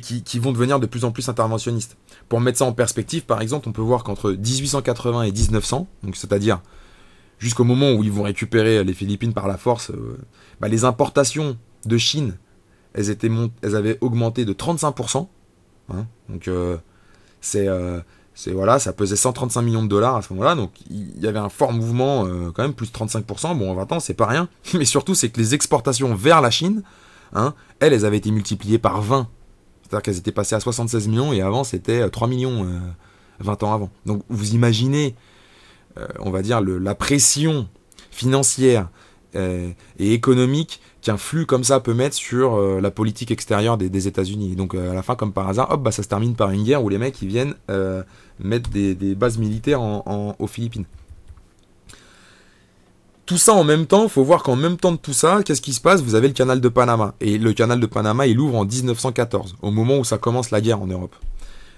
qui vont devenir de plus en plus interventionnistes. Pour mettre ça en perspective, par exemple, on peut voir qu'entre 1880 et 1900, donc c'est-à-dire jusqu'au moment où ils vont récupérer les Philippines par la force, bah, les importations de Chine, elles avaient augmenté de 35%. Hein, donc voilà, ça pesait 135 millions de dollars à ce moment-là, donc il y avait un fort mouvement, quand même plus de 35%. Bon, en 20 ans, c'est pas rien, mais surtout c'est que les exportations vers la Chine, hein, elles avaient été multipliées par 20. C'est-à-dire qu'elles étaient passées à 76 millions et avant c'était 3 millions 20 ans avant. Donc vous imaginez, on va dire, la pression financière et économique qu'un flux comme ça peut mettre sur la politique extérieure des États-Unis. Donc à la fin, comme par hasard, hop, bah, ça se termine par une guerre où les mecs ils viennent mettre des bases militaires aux Philippines. Tout ça en même temps, il faut voir qu'en même temps de tout ça, qu'est-ce qui se passe? Vous avez le canal de Panama. Et le canal de Panama, il ouvre en 1914, au moment où ça commence la guerre en Europe.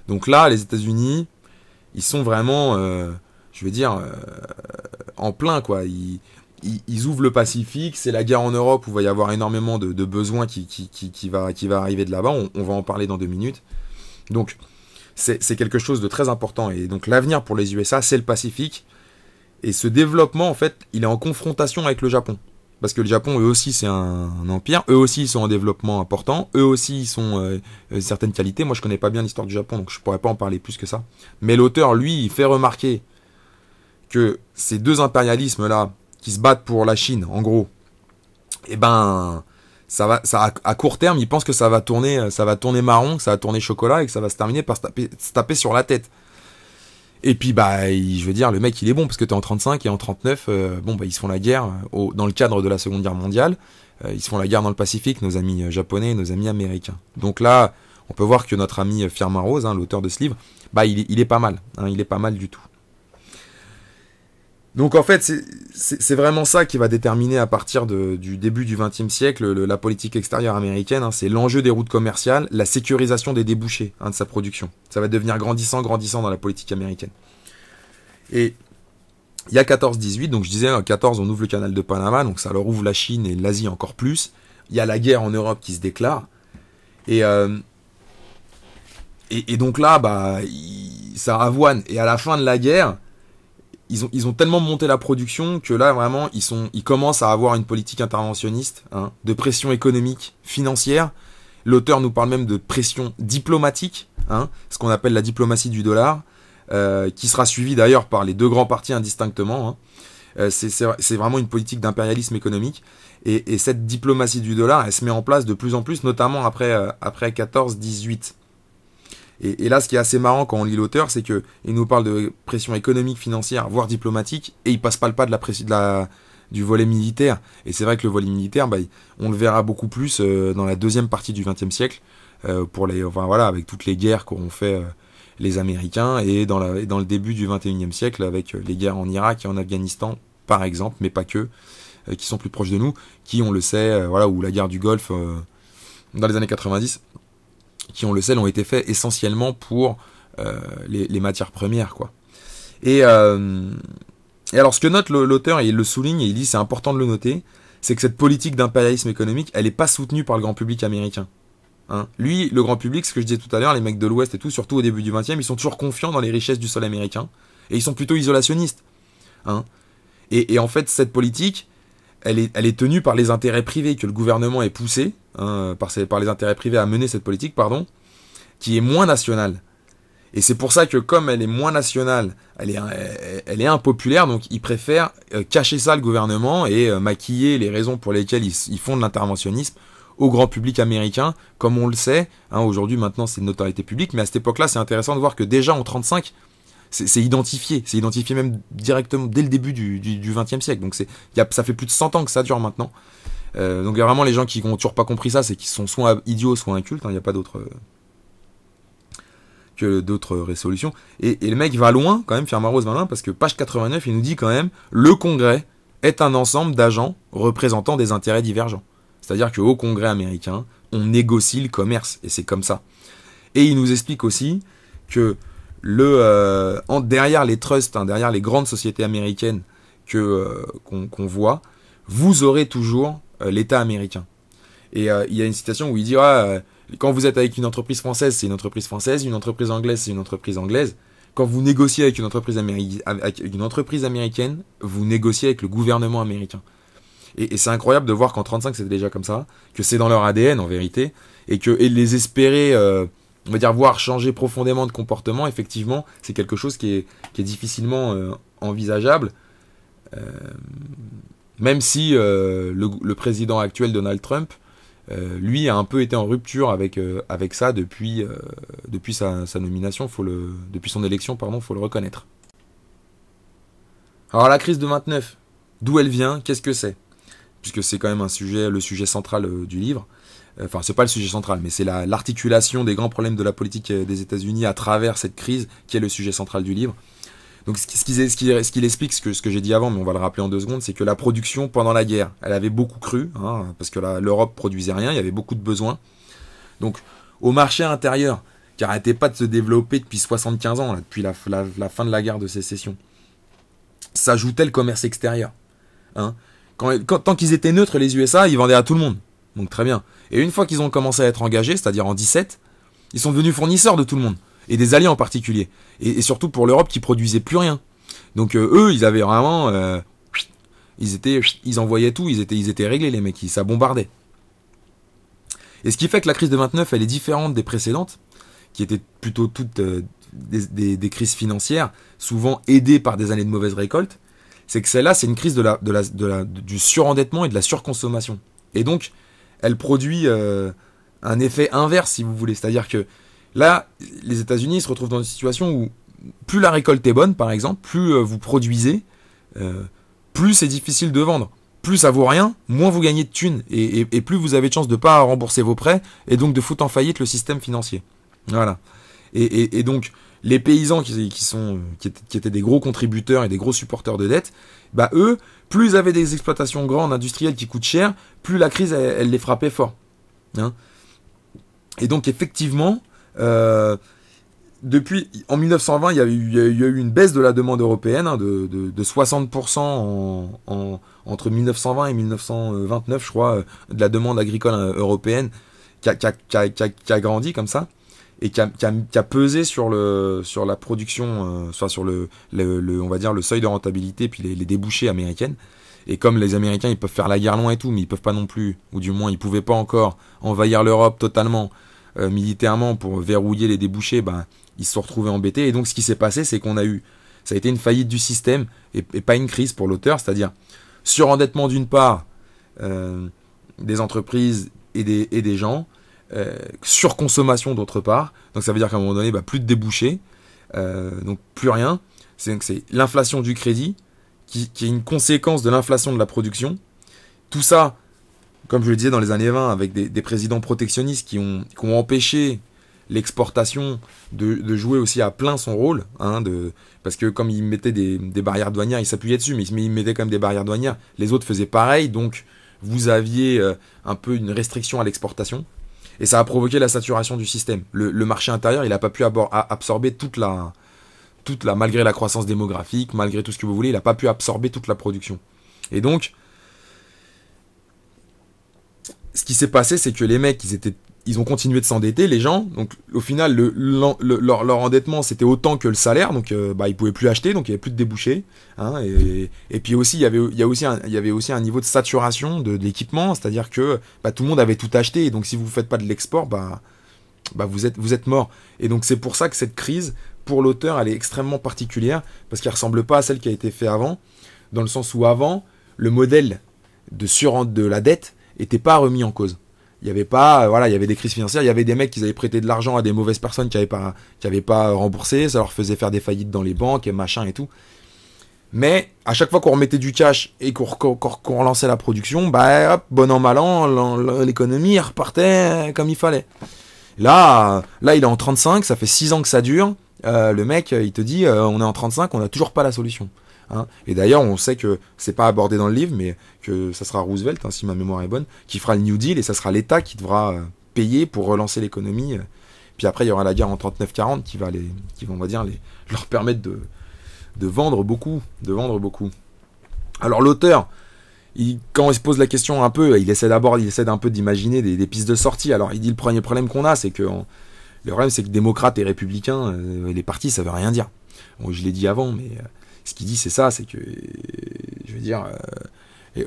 Donc là, les États-Unis, ils sont vraiment, je veux dire, en plein, quoi. Ils ouvrent le Pacifique, c'est la guerre en Europe où il va y avoir énormément de besoins qui va arriver de là-bas. On va en parler dans 2 minutes. Donc, c'est quelque chose de très important. Et donc, l'avenir pour les USA, c'est le Pacifique. Et ce développement, en fait, il est en confrontation avec le Japon. Parce que le Japon, eux aussi, c'est un empire. Eux aussi, ils sont en développement important. Eux aussi, ils sont certaines qualités. Moi, je connais pas bien l'histoire du Japon, donc je pourrais pas en parler plus que ça. Mais l'auteur, lui, il fait remarquer que ces deux impérialismes-là, qui se battent pour la Chine, en gros, eh ben, à court terme, il pense que ça va tourner marron, que ça va tourner chocolat et que ça va se terminer par se taper sur la tête. Et puis, bah, je veux dire, le mec, il est bon, parce que t'es en 35 et en 39, bon, bah, ils se font la guerre dans le cadre de la Seconde Guerre mondiale. Ils se font la guerre dans le Pacifique, nos amis japonais, nos amis américains. Donc là, on peut voir que notre ami Firmin Rose, hein, l'auteur de ce livre, bah, il est pas mal. Hein, il est pas mal du tout. Donc en fait, c'est vraiment ça qui va déterminer à partir du début du XXe siècle la politique extérieure américaine. Hein, c'est l'enjeu des routes commerciales, la sécurisation des débouchés, hein, de sa production. Ça va devenir grandissant dans la politique américaine. Et il y a 14-18, donc je disais, 14 on ouvre le canal de Panama, donc ça leur ouvre la Chine et l'Asie encore plus. Il y a la guerre en Europe qui se déclare. Et donc là, bah, ça avoine. Et à la fin de la guerre, ils ont tellement monté la production que là vraiment ils commencent à avoir une politique interventionniste, hein, de pression économique, financière. L'auteur nous parle même de pression diplomatique, hein, ce qu'on appelle la diplomatie du dollar, qui sera suivie d'ailleurs par les deux grands partis indistinctement. Hein. C'est vraiment une politique d'impérialisme économique. Et cette diplomatie du dollar, elle se met en place de plus en plus, notamment après 14-18. Et là, ce qui est assez marrant quand on lit l'auteur, c'est que il nous parle de pression économique, financière, voire diplomatique, et il passe pas le pas du volet militaire. Et c'est vrai que le volet militaire, bah, on le verra beaucoup plus dans la deuxième partie du XXe siècle, avec toutes les guerres qu'auront fait les Américains, et dans le début du XXIe siècle, avec les guerres en Irak et en Afghanistan, par exemple, mais pas que, qui sont plus proches de nous, qui, on le sait, ou la guerre du Golfe dans les années 90, qui, on le sait, ont été faits essentiellement pour les matières premières, quoi. Et alors, ce que note l'auteur, et il le souligne, et il dit, c'est important de le noter, c'est que cette politique d'impérialisme économique, elle n'est pas soutenue par le grand public américain. Hein. Lui, le grand public, ce que je disais tout à l'heure, les mecs de l'Ouest et tout, surtout au début du XXe, ils sont toujours confiants dans les richesses du sol américain, et ils sont plutôt isolationnistes. Hein. Et en fait, cette politique, elle est tenue par les intérêts privés que le gouvernement est poussé, hein, par les intérêts privés à mener cette politique, pardon, qui est moins nationale. Et c'est pour ça que comme elle est moins nationale, elle est impopulaire, donc ils préfèrent cacher ça le gouvernement et maquiller les raisons pour lesquelles ils font de l'interventionnisme au grand public américain, comme on le sait. Hein, aujourd'hui, maintenant, c'est une notoriété publique, mais à cette époque-là, c'est intéressant de voir que déjà en 1935, c'est identifié. C'est identifié même directement dès le début du XXe siècle. Donc ça fait plus de 100 ans que ça dure maintenant. Donc il y a vraiment les gens qui n'ont toujours pas compris ça, c'est qu'ils sont soit idiots, soit incultes. Il n'y a pas d'autre... que d'autres résolutions. Et le mec va loin, quand même, Pierre Rose va loin, parce que page 89, il nous dit quand même, le Congrès est un ensemble d'agents représentant des intérêts divergents. C'est-à-dire qu'au Congrès américain, on négocie le commerce, et c'est comme ça. Et il nous explique aussi que derrière les trusts, hein, derrière les grandes sociétés américaines qu'on voit, vous aurez toujours l'État américain. Et il y a une citation où il dit quand vous êtes avec une entreprise française, c'est une entreprise française, une entreprise anglaise, c'est une entreprise anglaise. Quand vous négociez avec une entreprise américaine, vous négociez avec le gouvernement américain. Et c'est incroyable de voir qu'en 1935 c'était déjà comme ça, que c'est dans leur ADN en vérité, et les espérer, on va dire, voir changer profondément de comportement, effectivement, c'est quelque chose qui est difficilement envisageable. Même si le président actuel Donald Trump, lui a un peu été en rupture avec ça depuis sa nomination, depuis son élection, pardon, faut le reconnaître. Alors la crise de 29, d'où elle vient, qu'est-ce que c'est? Puisque c'est quand même le sujet central du livre. Enfin, c'est pas le sujet central, mais c'est l'articulation des grands problèmes de la politique des États-Unis à travers cette crise qui est le sujet central du livre. Donc ce qu'il explique, ce que j'ai dit avant, mais on va le rappeler en 2 secondes, c'est que la production pendant la guerre, elle avait beaucoup cru, hein, parce que l'Europe produisait rien, il y avait beaucoup de besoins. Donc au marché intérieur, qui n'arrêtait pas de se développer depuis 75 ans, là, depuis la fin de la guerre de sécession, s'ajoutait le commerce extérieur. Hein. Tant qu'ils étaient neutres, les USA, ils vendaient à tout le monde. Donc très bien. Et une fois qu'ils ont commencé à être engagés, c'est-à-dire en 17, ils sont devenus fournisseurs de tout le monde. Et des alliés en particulier. Et surtout pour l'Europe qui produisait plus rien. Donc eux, ils avaient vraiment... ils envoyaient tout, ils étaient réglés les mecs, ça bombardait. Et ce qui fait que la crise de 29, elle est différente des précédentes, qui étaient plutôt toutes des crises financières, souvent aidées par des années de mauvaise récolte, c'est que celle-là, c'est une crise du surendettement et de la surconsommation. Et donc, elle produit un effet inverse, si vous voulez. C'est-à-dire que là, les États-Unis se retrouvent dans une situation où plus la récolte est bonne, par exemple, plus vous produisez, plus c'est difficile de vendre. Plus ça vaut rien, moins vous gagnez de thunes. Et plus vous avez de chances de ne pas rembourser vos prêts, et donc de foutre en faillite le système financier. Voilà. Et donc, les paysans qui étaient des gros contributeurs et des gros supporters de dette, bah eux, plus ils avaient des exploitations grandes, industrielles qui coûtent cher, plus la crise, elle les frappait fort. Hein. Et donc, effectivement... en 1920, il y a eu une baisse de la demande européenne hein, de 60% entre 1920 et 1929, je crois, de la demande agricole européenne qui a grandi comme ça et qui a pesé sur la production, soit sur on va dire le seuil de rentabilité puis les débouchés américaines. Et comme les Américains, ils peuvent faire la guerre loin et tout, mais ils peuvent pas non plus, ou du moins ils pouvaient pas encore envahir l'Europe totalement. Militairement pour verrouiller les débouchés, ils se sont retrouvés embêtés. Et donc ce qui s'est passé, c'est ça a été une faillite du système et pas une crise pour l'auteur, c'est-à-dire surendettement d'une part des entreprises et des gens, surconsommation d'autre part. Donc ça veut dire qu'à un moment donné, plus de débouchés, donc plus rien. C'est l'inflation du crédit qui est une conséquence de l'inflation de la production. Tout ça, comme je le disais dans les années 20, avec des présidents protectionnistes qui ont empêché l'exportation de jouer aussi à plein son rôle, hein, parce que comme ils mettaient des barrières douanières, ils s'appuyaient dessus, mais ils mettaient quand même des barrières douanières, les autres faisaient pareil, donc vous aviez un peu une restriction à l'exportation, et ça a provoqué la saturation du système. Le marché intérieur, il n'a pas pu absorber malgré la croissance démographique, malgré tout ce que vous voulez, il n'a pas pu absorber toute la production. Et donc, ce qui s'est passé, c'est que les mecs, ils étaient ils ont continué de s'endetter, les gens. Donc au final, leur endettement, c'était autant que le salaire. Donc ils pouvaient plus acheter, donc il n'y avait plus de débouchés. Hein, et puis aussi, il y avait aussi un niveau de saturation de l'équipement. C'est-à-dire que tout le monde avait tout acheté. Et donc si vous ne faites pas de l'export, vous êtes mort. Et donc c'est pour ça que cette crise, pour l'auteur, elle est extrêmement particulière. Parce qu'elle ne ressemble pas à celle qui a été faite avant. Dans le sens où avant, le modèle de la dette n'était pas remis en cause. Il y avait pas, il y avait des crises financières, il y avait des mecs qui avaient prêté de l'argent à des mauvaises personnes qui avaient pas remboursé, ça leur faisait faire des faillites dans les banques et machin et tout. Mais à chaque fois qu'on remettait du cash et qu'on relançait la production, hop, bon an mal an, l'économie repartait comme il fallait. Là, il est en 35, ça fait 6 ans que ça dure. Le mec, il te dit, on est en 35, on n'a toujours pas la solution. Hein. Et d'ailleurs, on sait que c'est pas abordé dans le livre, mais que ça sera Roosevelt, si ma mémoire est bonne, qui fera le New Deal et ça sera l'État qui devra payer pour relancer l'économie. Puis après, il y aura la guerre en 39-40 qui va on va dire, leur permettre de vendre beaucoup, Alors l'auteur, quand il se pose la question un peu, il essaie un peu d'imaginer des pistes de sortie. Alors il dit le premier problème qu'on a, c'est que le problème, c'est que démocrates et républicains, les partis, ça veut rien dire. Bon, je l'ai dit avant, mais ce qu'il dit, c'est ça, c'est que, je veux dire,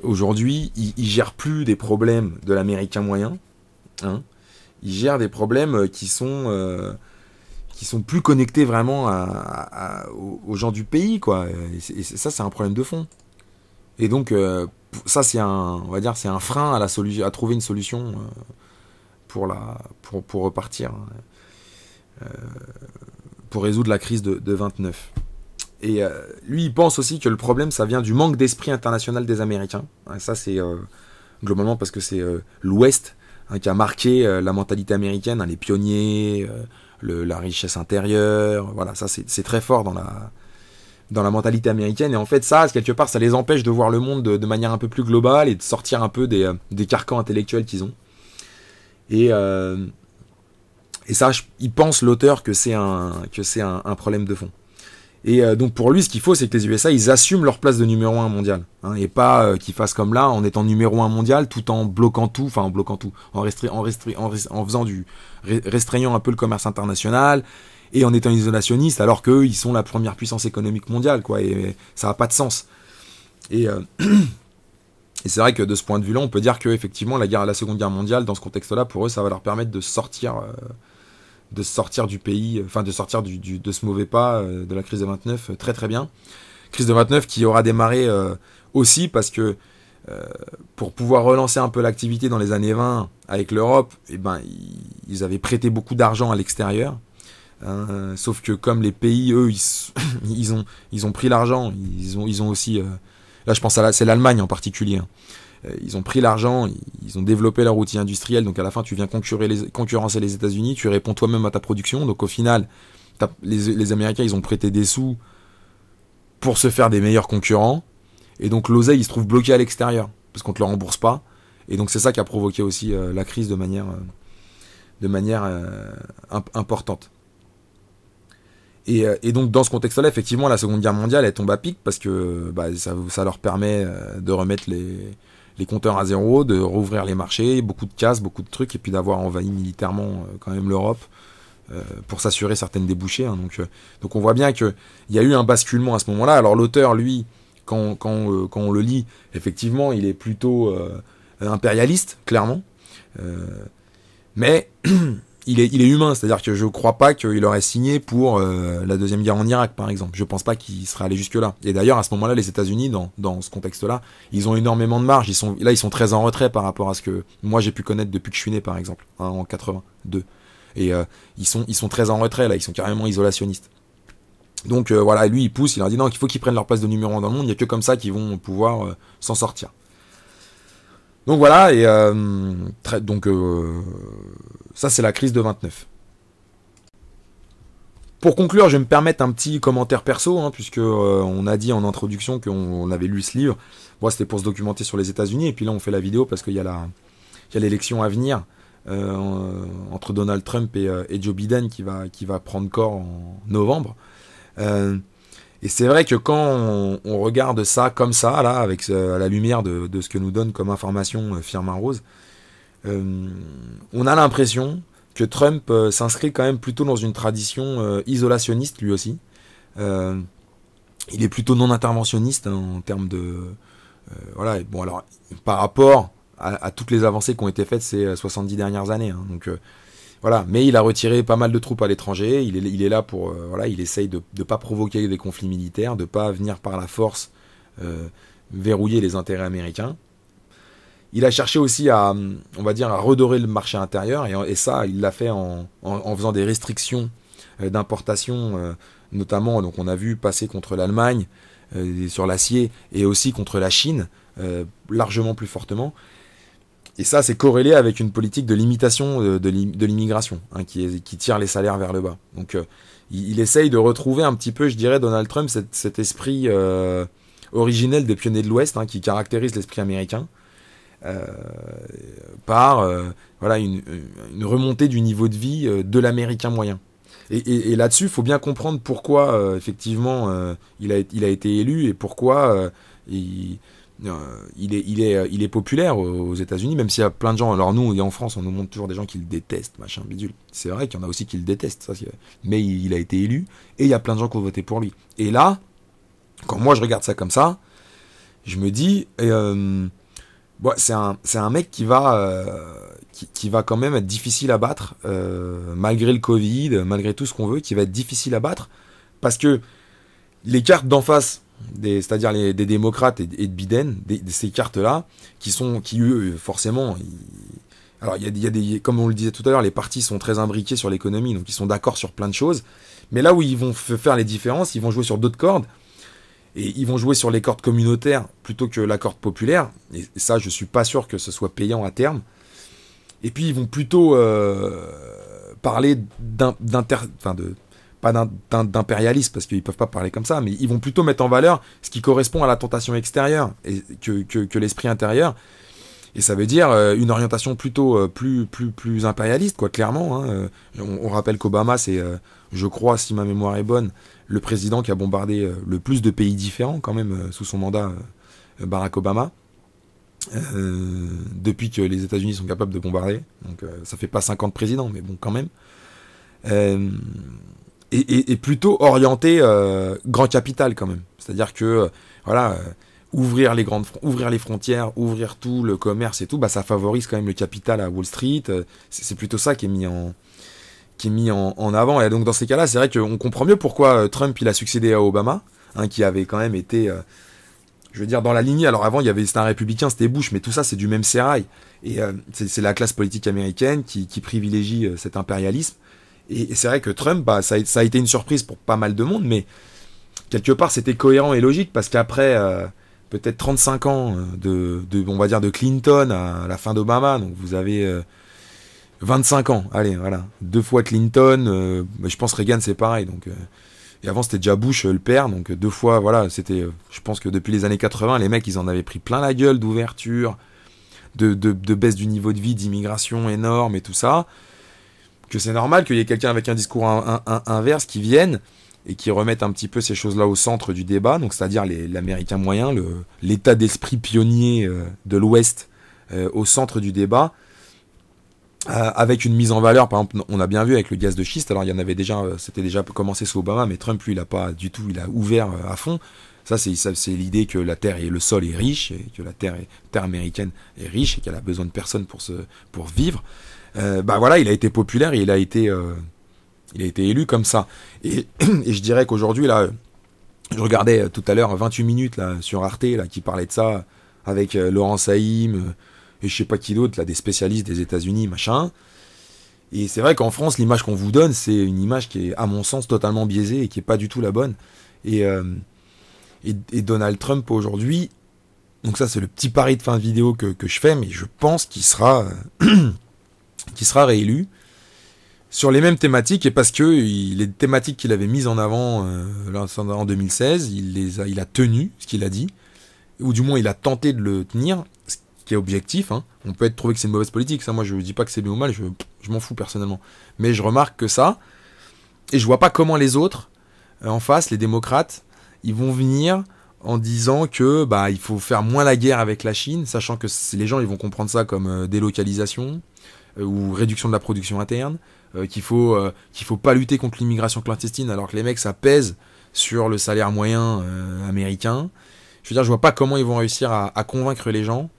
aujourd'hui, il gère plus des problèmes de l'américain moyen, hein, il gère des problèmes qui sont plus connectés vraiment aux gens du pays, quoi. Et ça, c'est un problème de fond. Et donc, ça, on va dire, c'est un frein à trouver une solution pour repartir, pour résoudre la crise de 29. Et lui, il pense aussi que le problème, ça vient du manque d'esprit international des Américains. Ça, c'est globalement parce que c'est l'Ouest qui a marqué la mentalité américaine, les pionniers, la richesse intérieure. Voilà, ça, c'est très fort dans la mentalité américaine. Et en fait, ça, quelque part, ça les empêche de voir le monde de manière un peu plus globale et de sortir un peu des carcans intellectuels qu'ils ont. Et ça, il pense, l'auteur, que c'est un problème de fond. Et donc pour lui, ce qu'il faut, c'est que les USA, ils assument leur place de numéro 1 mondial. Hein, et pas qu'ils fassent comme là, en étant numéro 1 mondial, tout en bloquant tout, restreignant un peu le commerce international, et en étant isolationniste, alors qu'eux, ils sont la première puissance économique mondiale, quoi, et ça n'a pas de sens. Et c'est vrai que de ce point de vue-là, on peut dire que effectivement, la Seconde Guerre mondiale, dans ce contexte-là, pour eux, ça va leur permettre de sortir du pays, de sortir de ce mauvais pas de la crise de 29 très très bien. Crise de 29 qui aura démarré aussi parce que pour pouvoir relancer un peu l'activité dans les années 20 avec l'Europe, ils avaient prêté beaucoup d'argent à l'extérieur. Sauf que comme les pays, eux, ils ont pris l'argent, ils ont aussi... là, je pense c'est l'Allemagne en particulier. Hein. Ils ont pris l'argent, ils ont développé leur outil industriel, donc à la fin tu viens concurrencer les États-Unis, tu réponds toi-même à ta production, donc au final les Américains ils ont prêté des sous pour se faire des meilleurs concurrents, et donc l'oseille il se trouve bloqué à l'extérieur, parce qu'on te le rembourse pas, et donc c'est ça qui a provoqué aussi la crise de manière importante. Et donc dans ce contexte-là, effectivement, la Seconde Guerre mondiale elle tombe à pic parce que ça leur permet de remettre les compteurs à zéro, de rouvrir les marchés, beaucoup de casse, beaucoup de trucs, et puis d'avoir envahi militairement quand même l'Europe pour s'assurer certaines débouchées. Hein. Donc on voit bien qu'il y a eu un basculement à ce moment-là. Alors l'auteur, lui, quand on le lit, effectivement, il est plutôt impérialiste, clairement. Mais il est humain, c'est-à-dire que je crois pas qu'il aurait signé pour la Deuxième Guerre en Irak, par exemple. Je pense pas qu'il serait allé jusque-là. Et d'ailleurs, à ce moment-là, les États-Unis, dans ce contexte-là, ils ont énormément de marge. Ils sont très en retrait par rapport à ce que moi j'ai pu connaître depuis que je suis né, par exemple, en 82. Et ils sont très en retrait, là, ils sont carrément isolationnistes. Donc voilà, lui, il pousse, il leur dit non, qu'il faut qu'ils prennent leur place de numéro 1 dans le monde, il n'y a que comme ça qu'ils vont pouvoir s'en sortir. Donc voilà, et ça c'est la crise de 29. Pour conclure, je vais me permettre un petit commentaire perso, puisque on a dit en introduction qu'on avait lu ce livre. Moi, c'était pour se documenter sur les États-Unis, et puis là, on fait la vidéo parce qu'il y a l'élection à venir entre Donald Trump et Joe Biden qui va prendre corps en novembre. Et c'est vrai que quand on regarde ça comme ça, là, avec à la lumière de ce que nous donne comme information Firmin Rose, On a l'impression que Trump s'inscrit quand même plutôt dans une tradition isolationniste lui aussi. Euh, il est plutôt non interventionniste hein, en termes de voilà. Et bon alors par rapport à toutes les avancées qui ont été faites ces 70 dernières années. Hein, donc voilà, mais il a retiré pas mal de troupes à l'étranger. Il est là pour voilà, il essaye de ne pas provoquer des conflits militaires, de pas venir par la force verrouiller les intérêts américains. Il a cherché aussi à, on va dire, à redorer le marché intérieur et ça, il l'a fait en faisant des restrictions d'importation, notamment, donc on a vu passer contre l'Allemagne sur l'acier et aussi contre la Chine, largement plus fortement. Et ça, c'est corrélé avec une politique de limitation de l'immigration, hein, qui tire les salaires vers le bas. Donc, il essaye de retrouver un petit peu, je dirais, Donald Trump, cet esprit originel des pionniers de l'Ouest, hein, qui caractérise l'esprit américain. Euh, par voilà une remontée du niveau de vie de l'américain moyen. Et là-dessus, il faut bien comprendre pourquoi effectivement il a été élu et pourquoi il est populaire aux États-Unis, même s'il y a plein de gens. Alors nous, en France, on nous montre toujours des gens qui le détestent, machin, bidule. C'est vrai qu'il y en a aussi qui le détestent, ça, mais il a été élu et il y a plein de gens qui ont voté pour lui. Et là, quand moi je regarde ça comme ça, je me dis bon, c'est un mec qui va quand même être difficile à battre, malgré le Covid, malgré tout ce qu'on veut, qui va être difficile à battre, parce que les cartes d'en face, c'est-à-dire des démocrates et de Biden, ces cartes-là, qui eux, forcément, alors il y a des, comme on le disait tout à l'heure, les partis sont très imbriqués sur l'économie, donc ils sont d'accord sur plein de choses, mais là où ils vont faire les différences, ils vont jouer sur d'autres cordes, et ils vont jouer sur les cordes communautaires plutôt que la corde populaire. Et ça, je suis pas sûr que ce soit payant à terme. Et puis ils vont plutôt parler pas d'impérialisme parce qu'ils peuvent pas parler comme ça, mais ils vont plutôt mettre en valeur ce qui correspond à la tentation extérieure et que l'esprit intérieur. Et ça veut dire une orientation plutôt plus impérialiste, quoi, clairement. Hein. On rappelle qu'Obama, c'est, je crois, si ma mémoire est bonne, le président qui a bombardé le plus de pays différents, quand même, sous son mandat, Barack Obama, depuis que les États-Unis sont capables de bombarder. Donc ça fait pas 50 présidents, mais bon, quand même. Euh, et plutôt orienté grand capital, quand même. C'est-à-dire que, voilà. Ouvrir les frontières, ouvrir tout le commerce et tout, bah ça favorise quand même le capital à Wall Street. C'est plutôt ça qui est mis en avant. Et donc dans ces cas-là, c'est vrai qu'on comprend mieux pourquoi Trump il a succédé à Obama, hein, qui avait quand même été, je veux dire, dans la lignée. Alors avant, c'était un républicain, c'était Bush, mais tout ça c'est du même sérail. Et c'est la classe politique américaine qui privilégie cet impérialisme. Et c'est vrai que Trump, bah ça a été une surprise pour pas mal de monde, mais quelque part c'était cohérent et logique parce qu'après peut-être 35 ans on va dire de Clinton à la fin d'Obama, donc vous avez 25 ans, allez, voilà, 2 fois Clinton, je pense Reagan c'est pareil, donc et avant c'était déjà Bush le père, donc 2 fois, voilà, c'était, je pense que depuis les années 80, les mecs ils en avaient pris plein la gueule d'ouverture, de baisse du niveau de vie, d'immigration énorme et tout ça, que c'est normal qu'il y ait quelqu'un avec un discours inverse qui vienne et qui remettent un petit peu ces choses-là au centre du débat, donc c'est-à-dire l'américain moyen, l'état d'esprit pionnier de l'Ouest au centre du débat, avec une mise en valeur, par exemple, on a bien vu avec le gaz de schiste, alors il y en avait déjà, c'était déjà commencé sous Obama, mais Trump, lui, il a pas du tout, il a ouvert à fond. Ça, c'est l'idée que la terre et le sol est riche, et que la terre américaine est riche, et qu'elle a besoin de personne pour vivre. Bah voilà, il a été populaire et il a été élu comme ça. Et je dirais qu'aujourd'hui, là, je regardais tout à l'heure 28 minutes là, sur Arte là, qui parlait de ça avec Laurent Saïm et je sais pas qui d'autre, là, des spécialistes des États-Unis, machin. Et c'est vrai qu'en France, l'image qu'on vous donne, c'est une image qui est, à mon sens, totalement biaisée et qui est pas du tout la bonne. Et, et Donald Trump aujourd'hui, donc ça c'est le petit pari de fin de vidéo que je fais, mais je pense qu'il sera, qu'il sera réélu sur les mêmes thématiques, et parce que les thématiques qu'il avait mises en avant en 2016, il a tenu ce qu'il a dit, ou du moins il a tenté de le tenir, ce qui est objectif. Hein. On peut être trouvé que c'est une mauvaise politique, ça moi je ne dis pas que c'est bien ou mal, je m'en fous personnellement. Mais je remarque que ça, et je vois pas comment les autres, en face, les démocrates, ils vont venir en disant que bah il faut faire moins la guerre avec la Chine, sachant que les gens ils vont comprendre ça comme délocalisation ou réduction de la production interne, qu'il faut pas lutter contre l'immigration clandestine alors que les mecs ça pèse sur le salaire moyen américain. Je veux dire, je vois pas comment ils vont réussir à convaincre les gens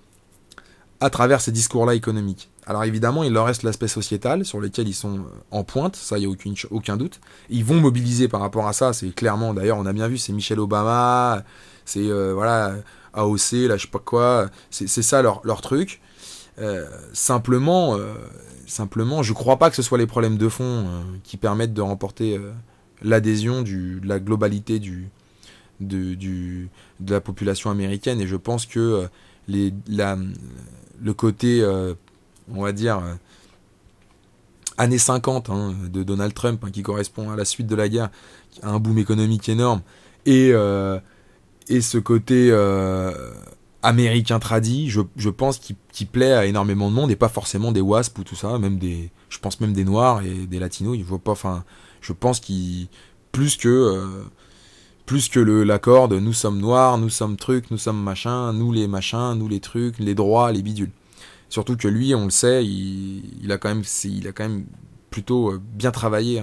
à travers ces discours-là économiques. Alors évidemment, il leur reste l'aspect sociétal sur lequel ils sont en pointe, ça il y a aucun doute. Ils vont mobiliser par rapport à ça, c'est clairement, d'ailleurs on a bien vu, c'est Michelle Obama, c'est voilà AOC, là je sais pas quoi, c'est ça leur truc. Simplement, je crois pas que ce soit les problèmes de fond qui permettent de remporter l'adhésion de la globalité de la population américaine. Et je pense que le côté, on va dire, années 50 de Donald Trump, qui correspond à la suite de la guerre, à un boom économique énorme, et ce côté américain tradit, je pense qu'il plaît à énormément de monde, et pas forcément des WASP ou tout ça, je pense même des Noirs et des Latinos, je pense qu'ils, plus que l'accord de nous sommes noirs, nous sommes trucs, nous sommes machins, nous les trucs, les droits, les bidules. Surtout que lui, on le sait, il a quand même plutôt bien travaillé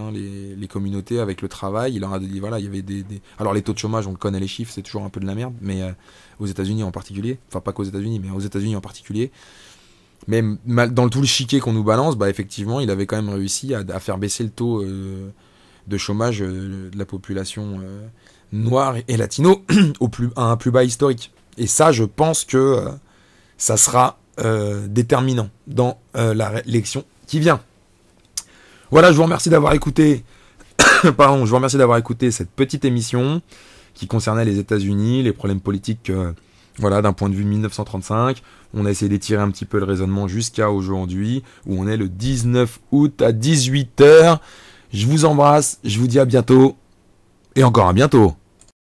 les communautés avec le travail. Voilà, il y avait alors les taux de chômage, on le connaît les chiffres, c'est toujours un peu de la merde, mais aux États-Unis en particulier, enfin pas qu'aux États-Unis, mais aux États-Unis en particulier. Mais dans tout le chiquet qu'on nous balance, bah effectivement, il avait quand même réussi à faire baisser le taux de chômage de la population noire et latino à un plus bas historique. Et ça, je pense que ça sera déterminant dans l'élection qui vient. Voilà, je vous remercie d'avoir écouté pardon, je vous remercie d'avoir écouté cette petite émission qui concernait les États-Unis, les problèmes politiques voilà, d'un point de vue 1935. On a essayé d'étirer un petit peu le raisonnement jusqu'à aujourd'hui, où on est le 19 août à 18h. Je vous embrasse, je vous dis à bientôt, et encore à bientôt.